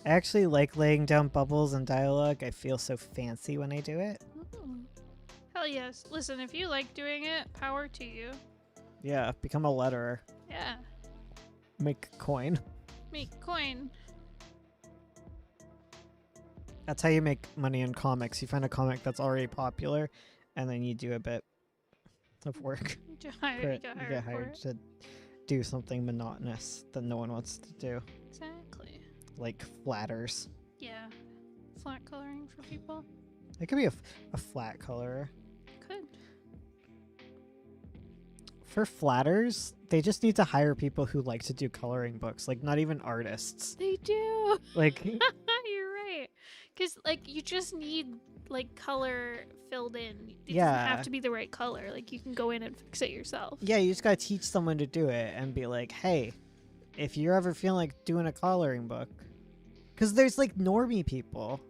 [SPEAKER 1] I actually like laying down bubbles and dialogue. I feel so fancy when I do it.
[SPEAKER 2] Ooh. Hell yes. Listen, if you like doing it, power to you.
[SPEAKER 1] Yeah, become a letterer.
[SPEAKER 2] Yeah.
[SPEAKER 1] Make a coin.
[SPEAKER 2] Make coin.
[SPEAKER 1] That's how you make money in comics. You find a comic that's already popular, and then you do a bit of work.
[SPEAKER 2] You get
[SPEAKER 1] You get
[SPEAKER 2] hired for
[SPEAKER 1] hired
[SPEAKER 2] it.
[SPEAKER 1] to do something monotonous that no one wants to do,
[SPEAKER 2] Exactly.
[SPEAKER 1] like flatters.
[SPEAKER 2] Yeah. Flat coloring for people.
[SPEAKER 1] It could be a flat colorer.
[SPEAKER 2] Could.
[SPEAKER 1] For flatters, they just need to hire people who like to do coloring books, like not even artists.
[SPEAKER 2] They do.
[SPEAKER 1] Like,
[SPEAKER 2] You're right. Because, like, you just need, like, color filled in. It doesn't
[SPEAKER 1] Yeah.
[SPEAKER 2] have to be the right color. Like, you can go in and fix it yourself.
[SPEAKER 1] yeah, you just gotta teach someone to do it and be like, hey, if you're ever feeling like doing a coloring book, because there's like normie people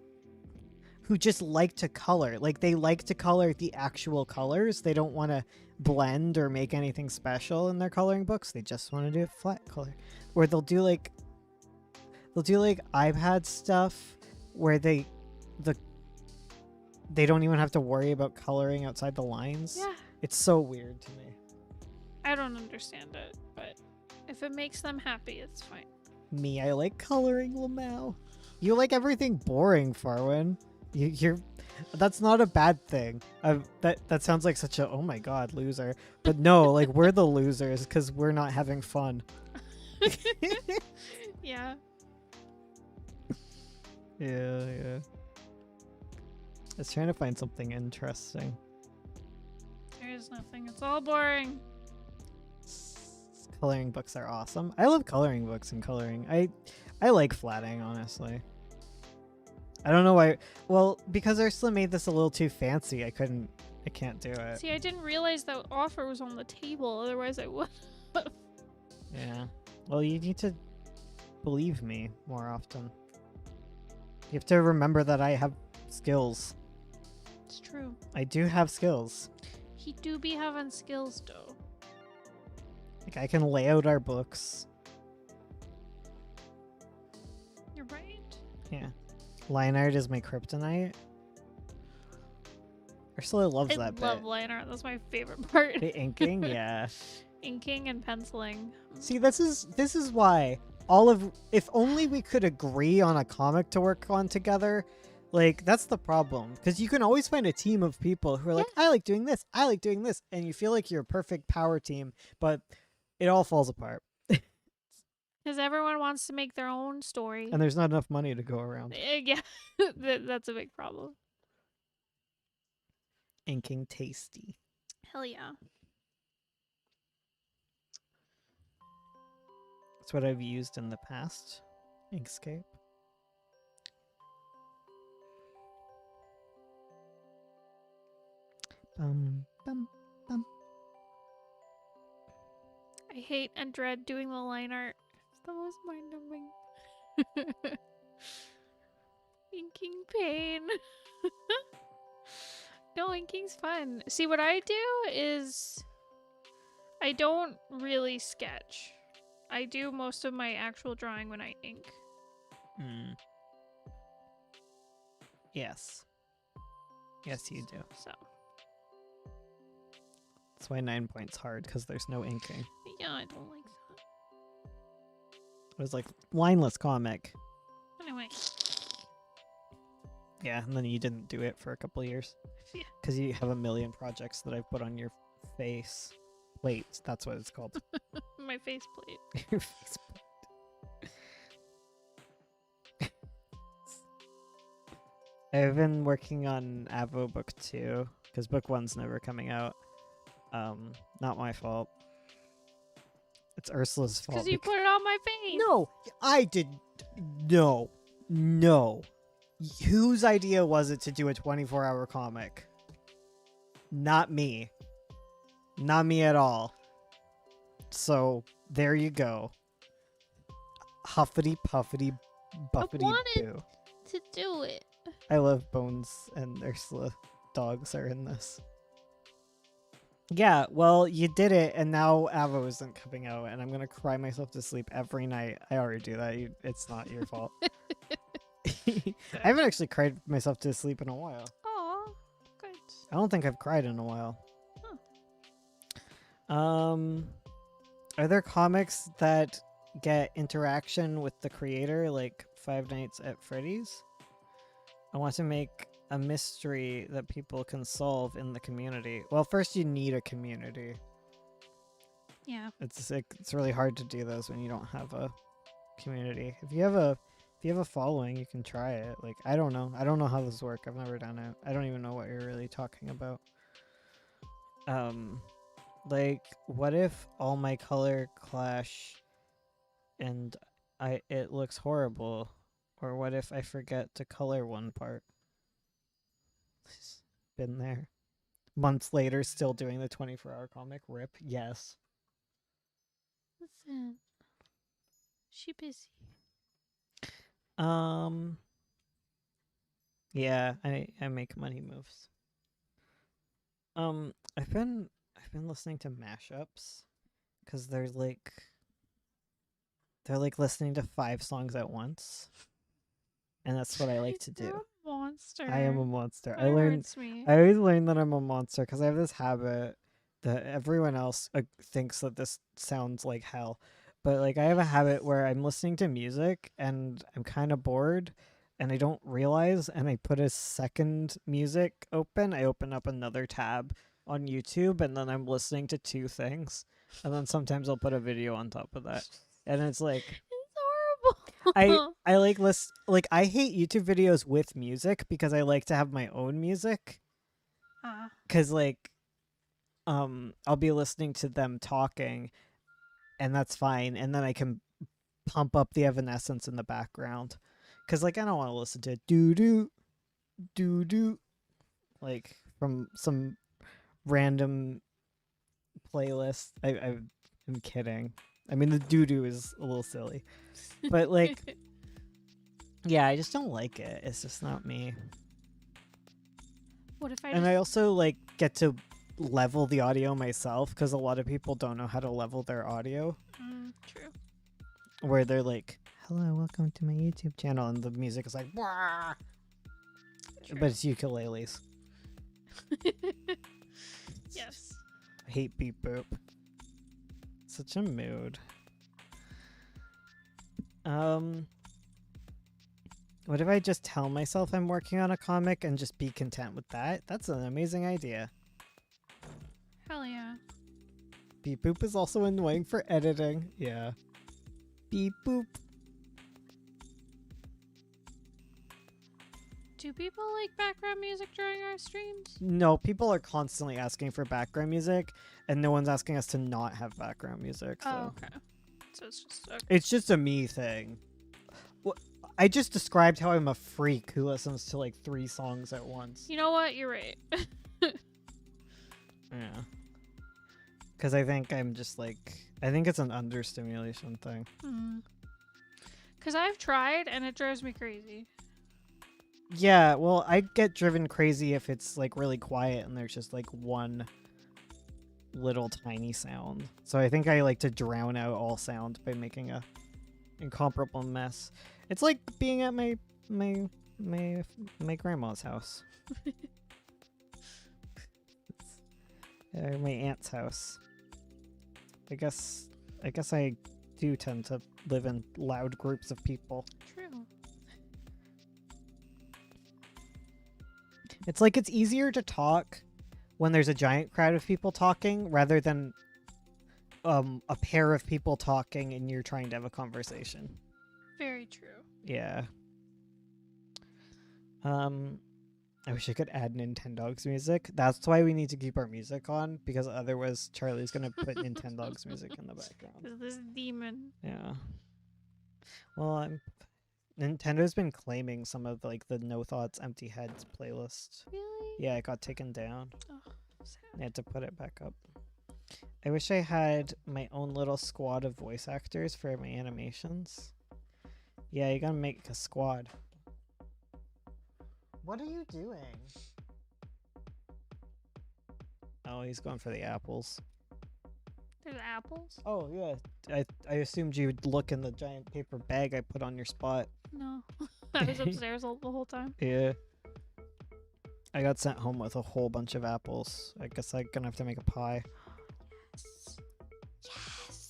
[SPEAKER 1] who just like to color. Like, they like to color the actual colors. They don't want to blend or make anything special in their coloring books. They just want to do a flat color. Or they'll do like iPad stuff where they don't even have to worry about coloring outside the lines.
[SPEAKER 2] Yeah.
[SPEAKER 1] It's so weird to me.
[SPEAKER 2] I don't understand it, but if it makes them happy, it's fine.
[SPEAKER 1] Me, I like coloring, Lamau. You like everything boring, Farwin. You're that's not a bad thing. That sounds like such a oh my god loser. But no, like we're the losers because we're not having fun.
[SPEAKER 2] Yeah.
[SPEAKER 1] Yeah. I was trying to find something interesting.
[SPEAKER 2] There is nothing. It's all boring.
[SPEAKER 1] Coloring books are awesome. I love coloring books and coloring. I like flatting, honestly. I don't know why. Well, because Ursula made this a little too fancy, I can't do it.
[SPEAKER 2] See, I didn't realize that offer was on the table. Otherwise, I would.
[SPEAKER 1] Yeah. Well, you need to believe me more often. You have to remember that I have skills.
[SPEAKER 2] It's true.
[SPEAKER 1] I do have skills.
[SPEAKER 2] He do be having skills, though.
[SPEAKER 1] Like, I can lay out our books.
[SPEAKER 2] You're right.
[SPEAKER 1] Yeah. Line art is my kryptonite. Ursula loves
[SPEAKER 2] I
[SPEAKER 1] that
[SPEAKER 2] love
[SPEAKER 1] bit.
[SPEAKER 2] line art. That's my favorite part.
[SPEAKER 1] The inking, yeah.
[SPEAKER 2] Inking and penciling.
[SPEAKER 1] See, this is why if only we could agree on a comic to work on together. Like, that's the problem. Because you can always find a team of people who are like, I like doing this, I like doing this. And you feel like you're a perfect power team, but it all falls apart.
[SPEAKER 2] Because everyone wants to make their own story.
[SPEAKER 1] And there's not enough money to go around.
[SPEAKER 2] Yeah, that's a big problem.
[SPEAKER 1] Inking tasty.
[SPEAKER 2] Hell yeah.
[SPEAKER 1] That's what I've used in the past. Inkscape. Bum, bum, bum,
[SPEAKER 2] hate and dread doing the line art. It's the most mind-numbing. Inking pain. No, inking's fun. See, what I do is I don't really sketch. I do most of my actual drawing when I ink.
[SPEAKER 1] Yes. Yes, you do.
[SPEAKER 2] So,
[SPEAKER 1] That's why 9 points hard, because there's no inking.
[SPEAKER 2] yeah, I don't like that.
[SPEAKER 1] It was like lineless comic.
[SPEAKER 2] Anyway.
[SPEAKER 1] Yeah, and then you didn't do it for a couple of years.
[SPEAKER 2] Yeah.
[SPEAKER 1] Because you have a million projects that I've put on your face. Wait, that's what it's called.
[SPEAKER 2] My faceplate.
[SPEAKER 1] Your face plate. I've been working on Avo book 2 because book 1's never coming out. Not my fault. It's Ursula's fault.
[SPEAKER 2] Because you put it on my face.
[SPEAKER 1] No, I did. No. Whose idea was it to do a 24-hour comic? Not me. Not me at all. So, there you go. Huffity puffity buffity
[SPEAKER 2] wanted-
[SPEAKER 1] boo.
[SPEAKER 2] To do it.
[SPEAKER 1] I love Bones and Ursula. Dogs are in this. Yeah, well, you did it, and now Avo isn't coming out, and I'm gonna cry myself to sleep every night. I already do that. It's not your fault. I haven't actually cried myself to sleep in a while.
[SPEAKER 2] Aw, good.
[SPEAKER 1] I don't think I've cried in a while. Are there comics that get interaction with the creator, like Five Nights at Freddy's? I want to make a mystery that people can solve in the community. Well, first you need a community.
[SPEAKER 2] Yeah.
[SPEAKER 1] It's really hard to do those when you don't have a community. If you have a following, you can try it. Like, I don't know how this work. I've never done it. I don't even know what you're really talking about. Like, what if all my color clash and it looks horrible? Or what if I forget to color one part? Been there. Months later, still doing the 24-hour comic. Rip. Yes.
[SPEAKER 2] Listen. She busy.
[SPEAKER 1] Yeah, I make money moves. I've been listening to mashups because they're like listening to 5 songs at once, and that's what I like to do.
[SPEAKER 2] You're a monster.
[SPEAKER 1] I am a monster.
[SPEAKER 2] That hurts me.
[SPEAKER 1] I always learn that I'm a monster because I have this habit that everyone else thinks that this sounds like hell. But like I have a habit where I'm listening to music and I'm kind of bored and I don't realize, and I put a second music open. I open up another tab on YouTube and then I'm listening to 2 things. And then sometimes I'll put a video on top of that. And it's like
[SPEAKER 2] It's horrible.
[SPEAKER 1] I like I hate YouTube videos with music because I like to have my own music. Cuz like I'll be listening to them talking and that's fine, and then I can pump up the Evanescence in the background cuz like I don't want to listen to doo doo like from some random playlist. I'm kidding. I mean the doo doo is a little silly. But like yeah, I just don't like it. It's just not me.
[SPEAKER 2] What if I
[SPEAKER 1] And I also like get to level the audio myself because a lot of people don't know how to level their audio,
[SPEAKER 2] true.
[SPEAKER 1] where they're like, hello, welcome to my YouTube channel, and the music is like, wah!
[SPEAKER 2] True.
[SPEAKER 1] But it's ukuleles.
[SPEAKER 2] Yes.
[SPEAKER 1] I hate beep boop. Such a mood. What if I just tell myself I'm working on a comic and just be content with that? That's an amazing idea.
[SPEAKER 2] Hell yeah.
[SPEAKER 1] Beep boop is also annoying for editing. Yeah. Beep boop.
[SPEAKER 2] Do people like background music during our streams?
[SPEAKER 1] No, people are constantly asking for background music, and no one's asking us to not have background music. So.
[SPEAKER 2] Oh, okay. So it's just
[SPEAKER 1] It's just a me thing. I just described how I'm a freak who listens to like 3 songs at once.
[SPEAKER 2] You know what? You're right.
[SPEAKER 1] Yeah. Because I think I'm just like, I think it's an understimulation thing.
[SPEAKER 2] Because I've tried and it drives me crazy.
[SPEAKER 1] Yeah, well, I get driven crazy if it's like really quiet and there's just like one little tiny sound. So I think I like to drown out all sound by making a incomparable mess. It's like being at my grandma's house. My aunt's house. I guess I do tend to live in loud groups of people.
[SPEAKER 2] True.
[SPEAKER 1] It's like it's easier to talk when there's a giant crowd of people talking rather than a pair of people talking and you're trying to have a conversation.
[SPEAKER 2] Very true.
[SPEAKER 1] Yeah. I wish I could add Nintendogs music. That's why we need to keep our music on, because otherwise Charlie's gonna put Nintendogs music in the background.
[SPEAKER 2] This demon.
[SPEAKER 1] Yeah. Well, Nintendo's been claiming some of like the No Thoughts Empty Heads playlist.
[SPEAKER 2] Really?
[SPEAKER 1] Yeah, it got taken down.
[SPEAKER 2] Oh, sad.
[SPEAKER 1] I had to put it back up. I wish I had my own little squad of voice actors for my animations. Yeah, you gotta make a squad. What are you doing? Oh, he's going for the apples.
[SPEAKER 2] There's apples?
[SPEAKER 1] Oh, yeah. I assumed you'd look in the giant paper bag I put on your spot.
[SPEAKER 2] No. I was upstairs the whole time.
[SPEAKER 1] Yeah. I got sent home with a whole bunch of apples. I guess I'm gonna have to make a pie.
[SPEAKER 2] Yes.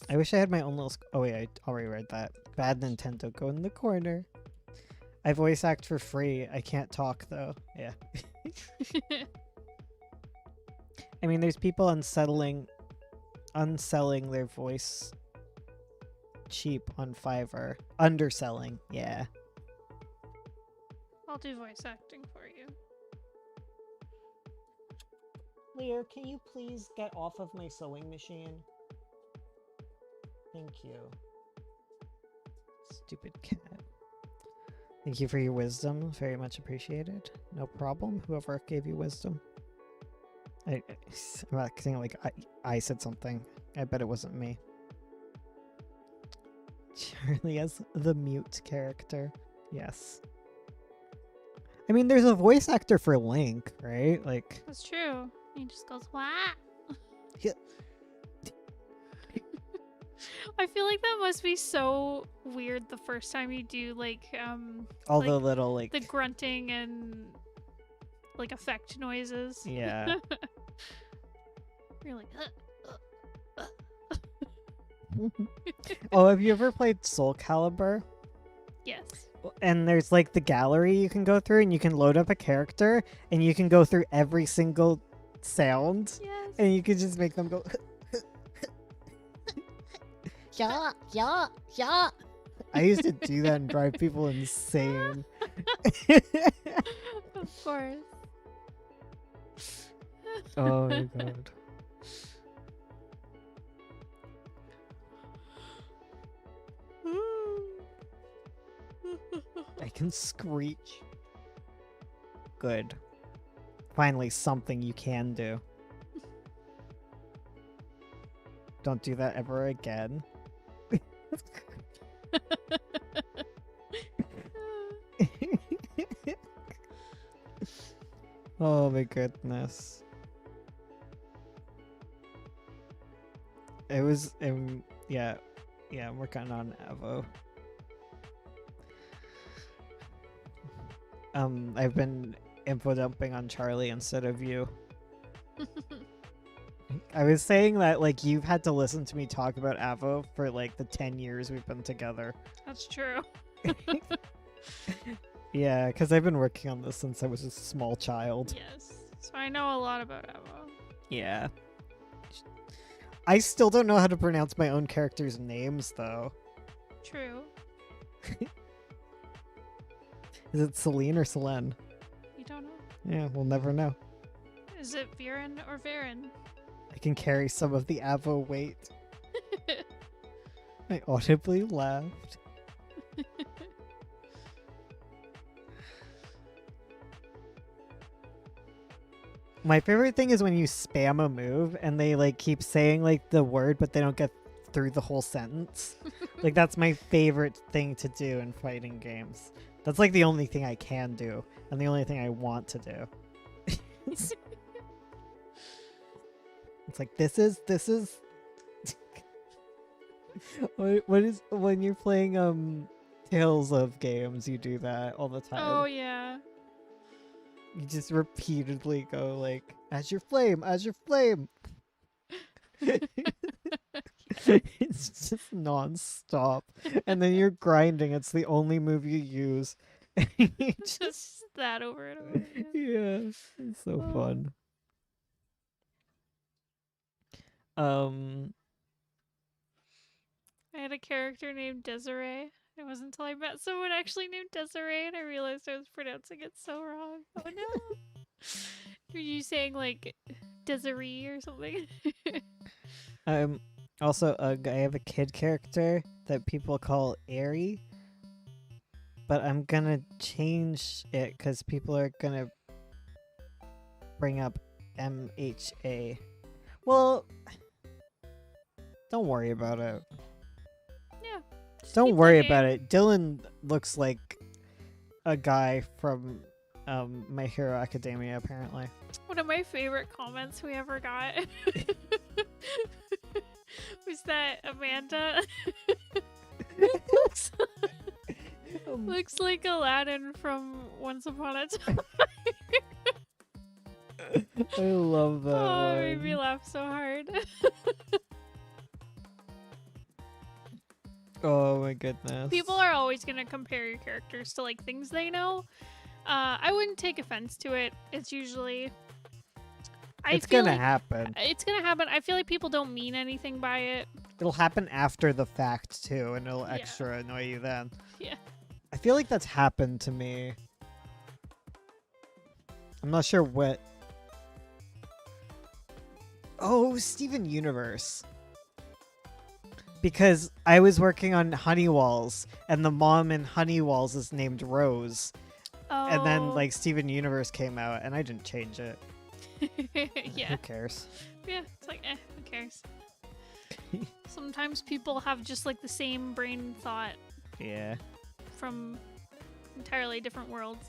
[SPEAKER 1] I wish I had my own little... Oh, wait, I already read that. Bad Nintendo, go in the corner. I voice act for free. I can't talk, though. Yeah. I mean, there's people unselling their voice cheap on Fiverr. Underselling, yeah.
[SPEAKER 2] I'll do voice acting for you.
[SPEAKER 1] Lear, can you please get off of my sewing machine? Thank you. Stupid cat. Thank you for your wisdom. Very much appreciated. No problem. Whoever gave you wisdom. I'm acting like I said something. I bet it wasn't me. Charlie as the mute character. Yes. I mean, there's a voice actor for Link, right? Like...
[SPEAKER 2] That's true. He just goes, what?
[SPEAKER 1] Yeah.
[SPEAKER 2] I feel like that must be so weird the first time you do
[SPEAKER 1] all
[SPEAKER 2] like,
[SPEAKER 1] the little like
[SPEAKER 2] the grunting and like effect noises.
[SPEAKER 1] yeah.
[SPEAKER 2] You're like,
[SPEAKER 1] Oh, have you ever played Soul Calibur?
[SPEAKER 2] yes.
[SPEAKER 1] And there's like the gallery you can go through, and you can load up a character, and you can go through every single sound,
[SPEAKER 2] Yes.
[SPEAKER 1] and you can just make them go. Yeah, yeah, yeah. I used to do that and drive people insane.
[SPEAKER 2] Of course.
[SPEAKER 1] Oh my god. I can screech. Good. Finally, something you can do. Don't do that ever again. Oh my goodness. It was, yeah, I'm working on Evo. I've been info dumping on Charlie instead of you. I was saying that, like, you've had to listen to me talk about Avo for, like, the 10 years we've been together.
[SPEAKER 2] That's true.
[SPEAKER 1] Yeah, because I've been working on this since I was a small child.
[SPEAKER 2] Yes. So I know a lot about Evo.
[SPEAKER 1] Yeah. I still don't know how to pronounce my own characters' names, though.
[SPEAKER 2] True.
[SPEAKER 1] Is it Celine or Selene?
[SPEAKER 2] You don't know?
[SPEAKER 1] Yeah, we'll never know.
[SPEAKER 2] Is it Viren or Varen?
[SPEAKER 1] I can carry some of the Avo weight. I audibly laughed. My favorite thing is when you spam a move and they like keep saying like the word but they don't get through the whole sentence. Like, that's my favorite thing to do in fighting games. That's like the only thing I can do, and the only thing I want to do. It's like, this is what is when you're playing Tales of games, you do that all the time.
[SPEAKER 2] Oh yeah.
[SPEAKER 1] You just repeatedly go like, as your flame, as your flame. It's just non-stop. And then you're grinding, it's the only move you use.
[SPEAKER 2] Just that over and over again.
[SPEAKER 1] Yeah, it's so
[SPEAKER 2] Oh.
[SPEAKER 1] fun.
[SPEAKER 2] I had a character named Desiree. It wasn't until I met someone actually named Desiree and I realized I was pronouncing it so wrong. Oh no. Were you saying like Desiree or something?
[SPEAKER 1] Also, I have a kid character that people call Airy, but I'm gonna change it because people are gonna bring up MHA. Well, don't worry about it.
[SPEAKER 2] Yeah. just
[SPEAKER 1] Don't
[SPEAKER 2] keep
[SPEAKER 1] worry
[SPEAKER 2] looking.
[SPEAKER 1] about it. Dylan looks like a guy from My Hero Academia, apparently.
[SPEAKER 2] One of my favorite comments we ever got was that Amanda looks like Aladdin from Once Upon a Time.
[SPEAKER 1] I love that
[SPEAKER 2] Oh, it
[SPEAKER 1] one.
[SPEAKER 2] made me laugh so hard.
[SPEAKER 1] Oh my goodness.
[SPEAKER 2] People are always going to compare your characters to like things they know. I wouldn't take offense to it. It's usually
[SPEAKER 1] It's
[SPEAKER 2] feel
[SPEAKER 1] gonna
[SPEAKER 2] like
[SPEAKER 1] happen.
[SPEAKER 2] it's gonna happen. I feel like people don't mean anything by it.
[SPEAKER 1] It'll happen after the fact too, and it'll
[SPEAKER 2] Yeah.
[SPEAKER 1] extra annoy you then.
[SPEAKER 2] Yeah.
[SPEAKER 1] I feel like that's happened to me. I'm not sure what. Oh, Steven Universe. Because I was working on Honeywalls, and the mom in Honeywalls is named Rose,
[SPEAKER 2] Oh.
[SPEAKER 1] and then like Steven Universe came out, and I didn't change it.
[SPEAKER 2] yeah.
[SPEAKER 1] Who cares?
[SPEAKER 2] Yeah. It's like, who cares? Sometimes people have just like the same brain thought
[SPEAKER 1] Yeah.
[SPEAKER 2] from entirely different worlds.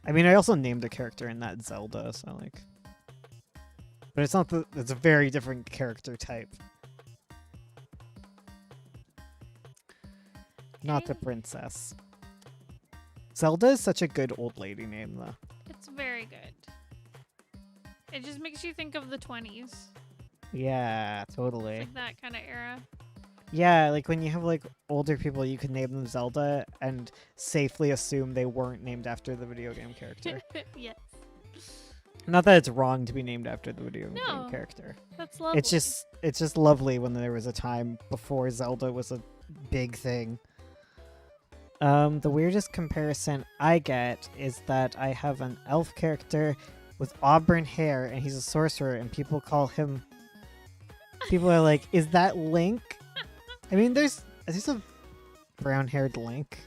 [SPEAKER 1] I mean, I also named a character in that Zelda, so like. But it's not it's a very different character type. Not the
[SPEAKER 2] Okay.
[SPEAKER 1] princess. Zelda is such a good old lady name, though.
[SPEAKER 2] It's very good. It just makes you think of the 20s.
[SPEAKER 1] Yeah, totally.
[SPEAKER 2] Like that kind of era.
[SPEAKER 1] Yeah, like when you have like older people, you can name them Zelda and safely assume they weren't named after the video game character.
[SPEAKER 2] Yes.
[SPEAKER 1] Not that it's wrong to be named after the video
[SPEAKER 2] No.
[SPEAKER 1] game character.
[SPEAKER 2] That's lovely.
[SPEAKER 1] It's just lovely when there was a time before Zelda was a big thing. The weirdest comparison I get is that I have an elf character with auburn hair and he's a sorcerer and people call him. People are like, "Is that Link?" I mean, there's a brown-haired Link.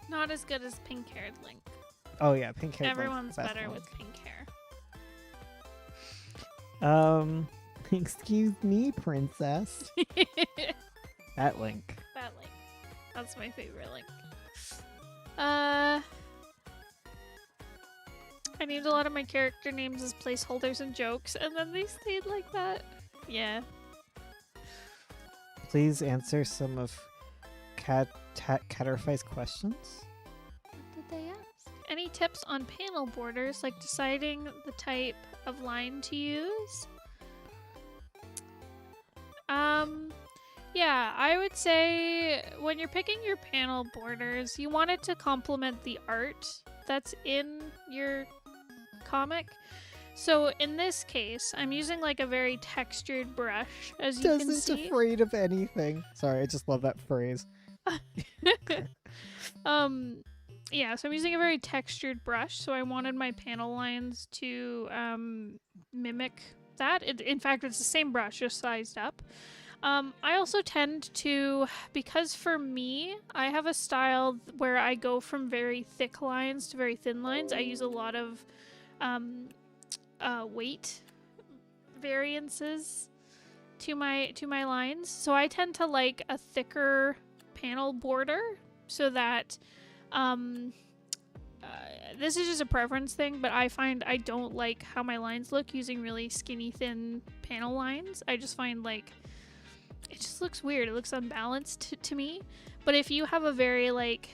[SPEAKER 2] not as good as pink-haired Link.
[SPEAKER 1] Oh yeah, pink-haired.
[SPEAKER 2] Everyone's
[SPEAKER 1] Link's the best
[SPEAKER 2] better
[SPEAKER 1] Link.
[SPEAKER 2] with pink hair.
[SPEAKER 1] Excuse me, princess. That Link.
[SPEAKER 2] That Link. That's my favorite Link. I named a lot of my character names as placeholders and jokes, and then they stayed like that. Yeah.
[SPEAKER 1] Please answer some of Caterpie's questions.
[SPEAKER 2] What did they ask? Any tips on panel borders, like deciding the type of line to use? Yeah, I would say when you're picking your panel borders, you want it to complement the art that's in your comic. So in this case, I'm using like a very textured brush, as you can
[SPEAKER 1] Doesn't
[SPEAKER 2] see.
[SPEAKER 1] afraid of anything. Sorry, I just love that phrase.
[SPEAKER 2] Yeah, so I'm using a very textured brush, so I wanted my panel lines to mimic that. In fact, it's the same brush, just sized up. I also tend to, because for me, I have a style where I go from very thick lines to very thin lines. I use a lot of um, weight variances to my lines. So I tend to like a thicker panel border so that um, uh, this is just a preference thing, but I find I don't like how my lines look using really skinny, thin panel lines. I just find like it just looks weird. It looks unbalanced to me. But if you have a very like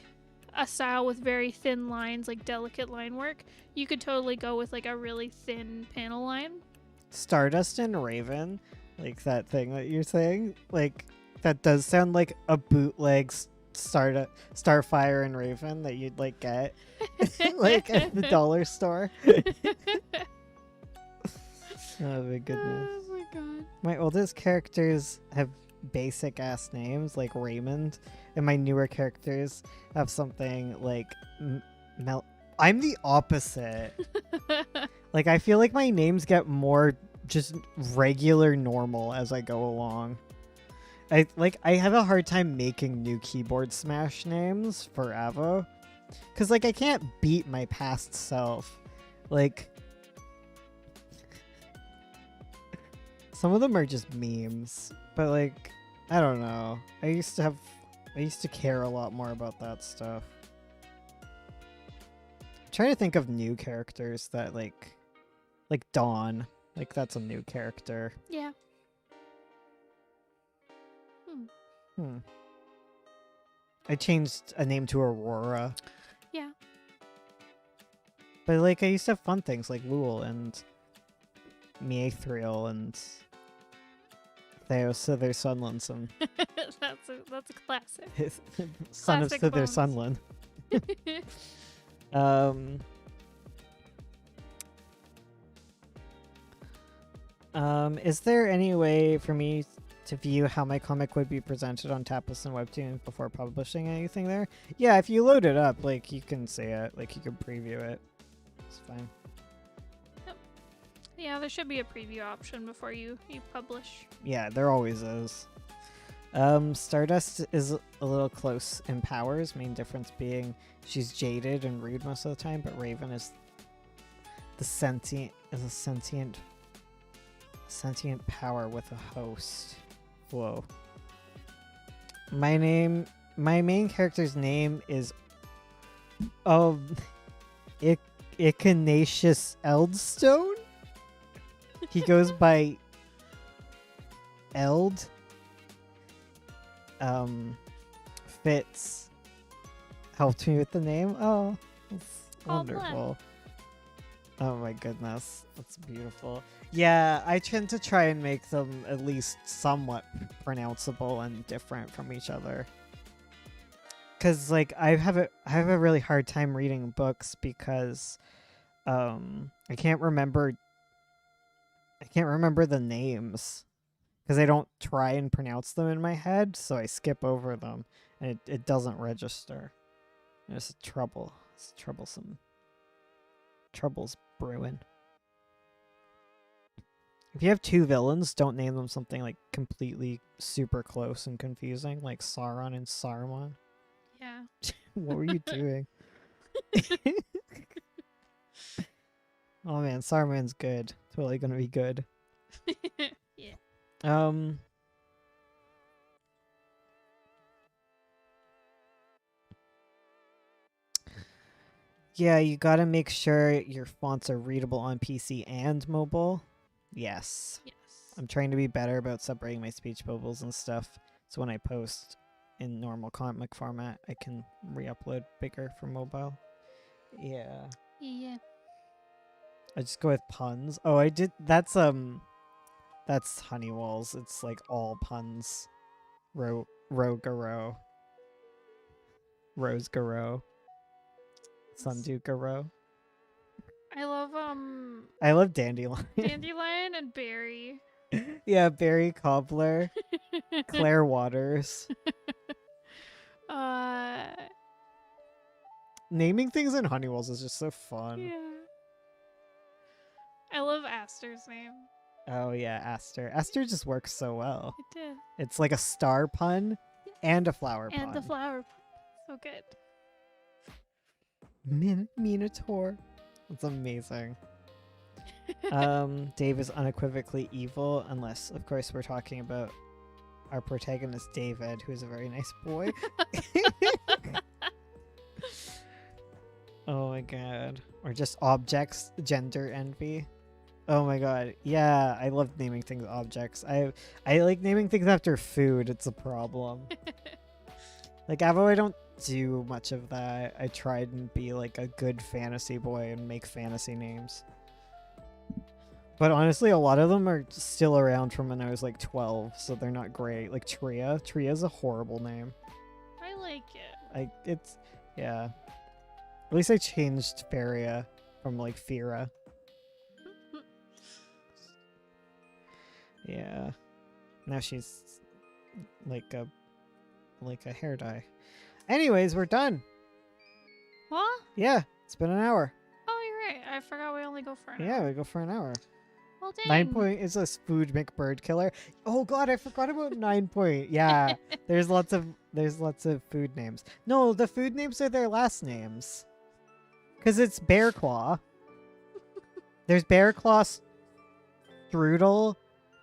[SPEAKER 2] a style with very thin lines, like delicate line work, you could totally go with like a really thin panel line.
[SPEAKER 1] Stardust and Raven, like that thing that you're saying, like that does sound like a bootleg Starfire and Raven that you'd like get like at the dollar store. Oh my goodness.
[SPEAKER 2] Oh my god.
[SPEAKER 1] My oldest characters have basic ass names like Raymond, and my newer characters have something like Mel. I'm the opposite. Like, I feel like my names get more just regular normal as I go along. I have a hard time making new keyboard smash names for Avo. Cause like I can't beat my past self. Like some of them are just memes. But like I don't know. I used to care a lot more about that stuff. Trying to think of new characters that like Dawn. Like that's a new character.
[SPEAKER 2] Yeah.
[SPEAKER 1] I changed a name to Aurora.
[SPEAKER 2] Yeah.
[SPEAKER 1] But like I used to have fun things like Lul and Miathriel and Theosither Sunlanson.
[SPEAKER 2] that's a classic.
[SPEAKER 1] Son of
[SPEAKER 2] Classic
[SPEAKER 1] Sither
[SPEAKER 2] bones.
[SPEAKER 1] Sunland. Is there any way for me to view how my comic would be presented on Tapas and Webtoon before publishing anything there? Yeah, if you load it up, like you can see it, like you can preview it. It's fine.
[SPEAKER 2] Yeah, there should be a preview option before you publish.
[SPEAKER 1] Yeah, there always is. Stardust is a little close in powers, main difference being she's jaded and rude most of the time, but Raven is a sentient power with a host. Whoa. My main character's name is Ichnacious Eldstone? He goes by Eld. Fitz helped me with the name. Oh, that's
[SPEAKER 2] Oh, bless.
[SPEAKER 1] wonderful. Oh my goodness, that's beautiful. Yeah, I tend to try and make them at least somewhat pronounceable and different from each other. Cause like I have a really hard time reading books because I can't remember the names because I don't try and pronounce them in my head, so I skip over them and it doesn't register. It's trouble. It's troublesome. Trouble's brewing. If you have two villains, don't name them something like completely super close and confusing, like Sauron and Saruman.
[SPEAKER 2] Yeah.
[SPEAKER 1] What were you doing? Oh man, Saruman's good. Totally gonna be good.
[SPEAKER 2] Yeah.
[SPEAKER 1] Yeah, you gotta make sure your fonts are readable on PC and mobile. Yes.
[SPEAKER 2] Yes.
[SPEAKER 1] I'm trying to be better about separating my speech bubbles and stuff, so when I post in normal comic format, I can re-upload bigger for mobile. Yeah.
[SPEAKER 2] Yeah.
[SPEAKER 1] I just go with puns. Oh, I did. That's Honeywall's. It's like all puns. Rogaro. Rose Garo. Sundu Garo.
[SPEAKER 2] I love
[SPEAKER 1] I love Dandelion.
[SPEAKER 2] Dandelion and Berry.
[SPEAKER 1] Yeah, Barry Cobbler. Claire Waters. Naming things in Honeywalls is just so fun.
[SPEAKER 2] Yeah. I love Aster's name.
[SPEAKER 1] Oh yeah, Aster. Aster just works so well.
[SPEAKER 2] It did.
[SPEAKER 1] It's like a star pun and a flower pun.
[SPEAKER 2] And the flower. So good.
[SPEAKER 1] Minotaur. That's amazing. Dave is unequivocally evil, unless, of course, we're talking about our protagonist David, who is a very nice boy. Oh my god. Or just objects, gender envy. Oh my god. Yeah, I love naming things objects. I like naming things after food. It's a problem. Like Avo, I don't do much of that. I tried and be like a good fantasy boy and make fantasy names. But honestly, a lot of them are still around from when I was like 12, so they're not great. Like Tria. Tria's a horrible name.
[SPEAKER 2] I like it.
[SPEAKER 1] It's yeah. At least I changed Feria from like Fira. Yeah. Now she's like a hair dye. Anyways, we're done.
[SPEAKER 2] What?
[SPEAKER 1] Yeah, it's been an hour.
[SPEAKER 2] Oh, you're right. I forgot we only go for an hour.
[SPEAKER 1] Yeah, we go for an hour.
[SPEAKER 2] Well, dang.
[SPEAKER 1] 9 Point is a food McBird killer. Oh god, I forgot about 9 Point. Yeah, there's lots of food names. No, the food names are their last names. Cause it's Bear Claw. There's Bear Claw, Strudel,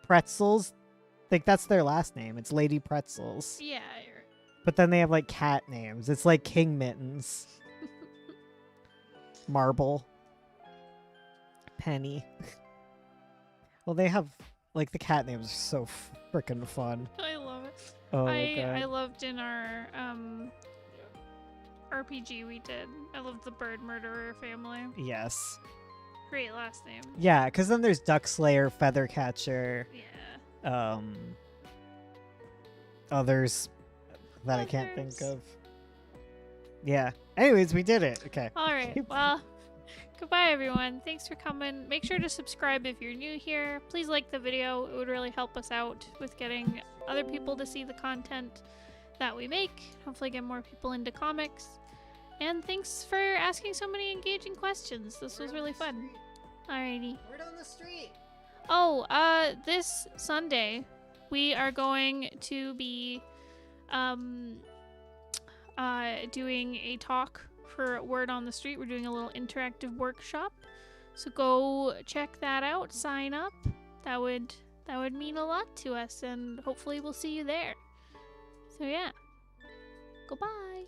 [SPEAKER 1] Pretzels. Like that's their last name. It's Lady Pretzels.
[SPEAKER 2] Yeah, you're right.
[SPEAKER 1] But then they have like cat names. It's like King Mittens, Marble, Penny. Well, they have like the cat names are so freaking fun.
[SPEAKER 2] I love it.
[SPEAKER 1] Oh my god.
[SPEAKER 2] I loved in our RPG we did. I loved the Bird Murderer family.
[SPEAKER 1] Yes.
[SPEAKER 2] Great last name.
[SPEAKER 1] Yeah, because then there's Duck Slayer, Feathercatcher,
[SPEAKER 2] Yeah.
[SPEAKER 1] others that I can't think
[SPEAKER 2] Others.
[SPEAKER 1] of. Yeah. Anyways, we did it. Okay.
[SPEAKER 2] All right. Well, goodbye, everyone. Thanks for coming. Make sure to subscribe if you're new here. Please like the video. It would really help us out with getting other people to see the content that we make. Hopefully get more people into comics. And thanks for asking so many engaging questions. This was really fun. Alrighty.
[SPEAKER 1] We're down the street.
[SPEAKER 2] Oh, this Sunday we are going to be doing a talk for Word on the Street. We're doing a little interactive workshop. So go check that out, sign up. That would mean a lot to us, and hopefully we'll see you there. So yeah. Goodbye.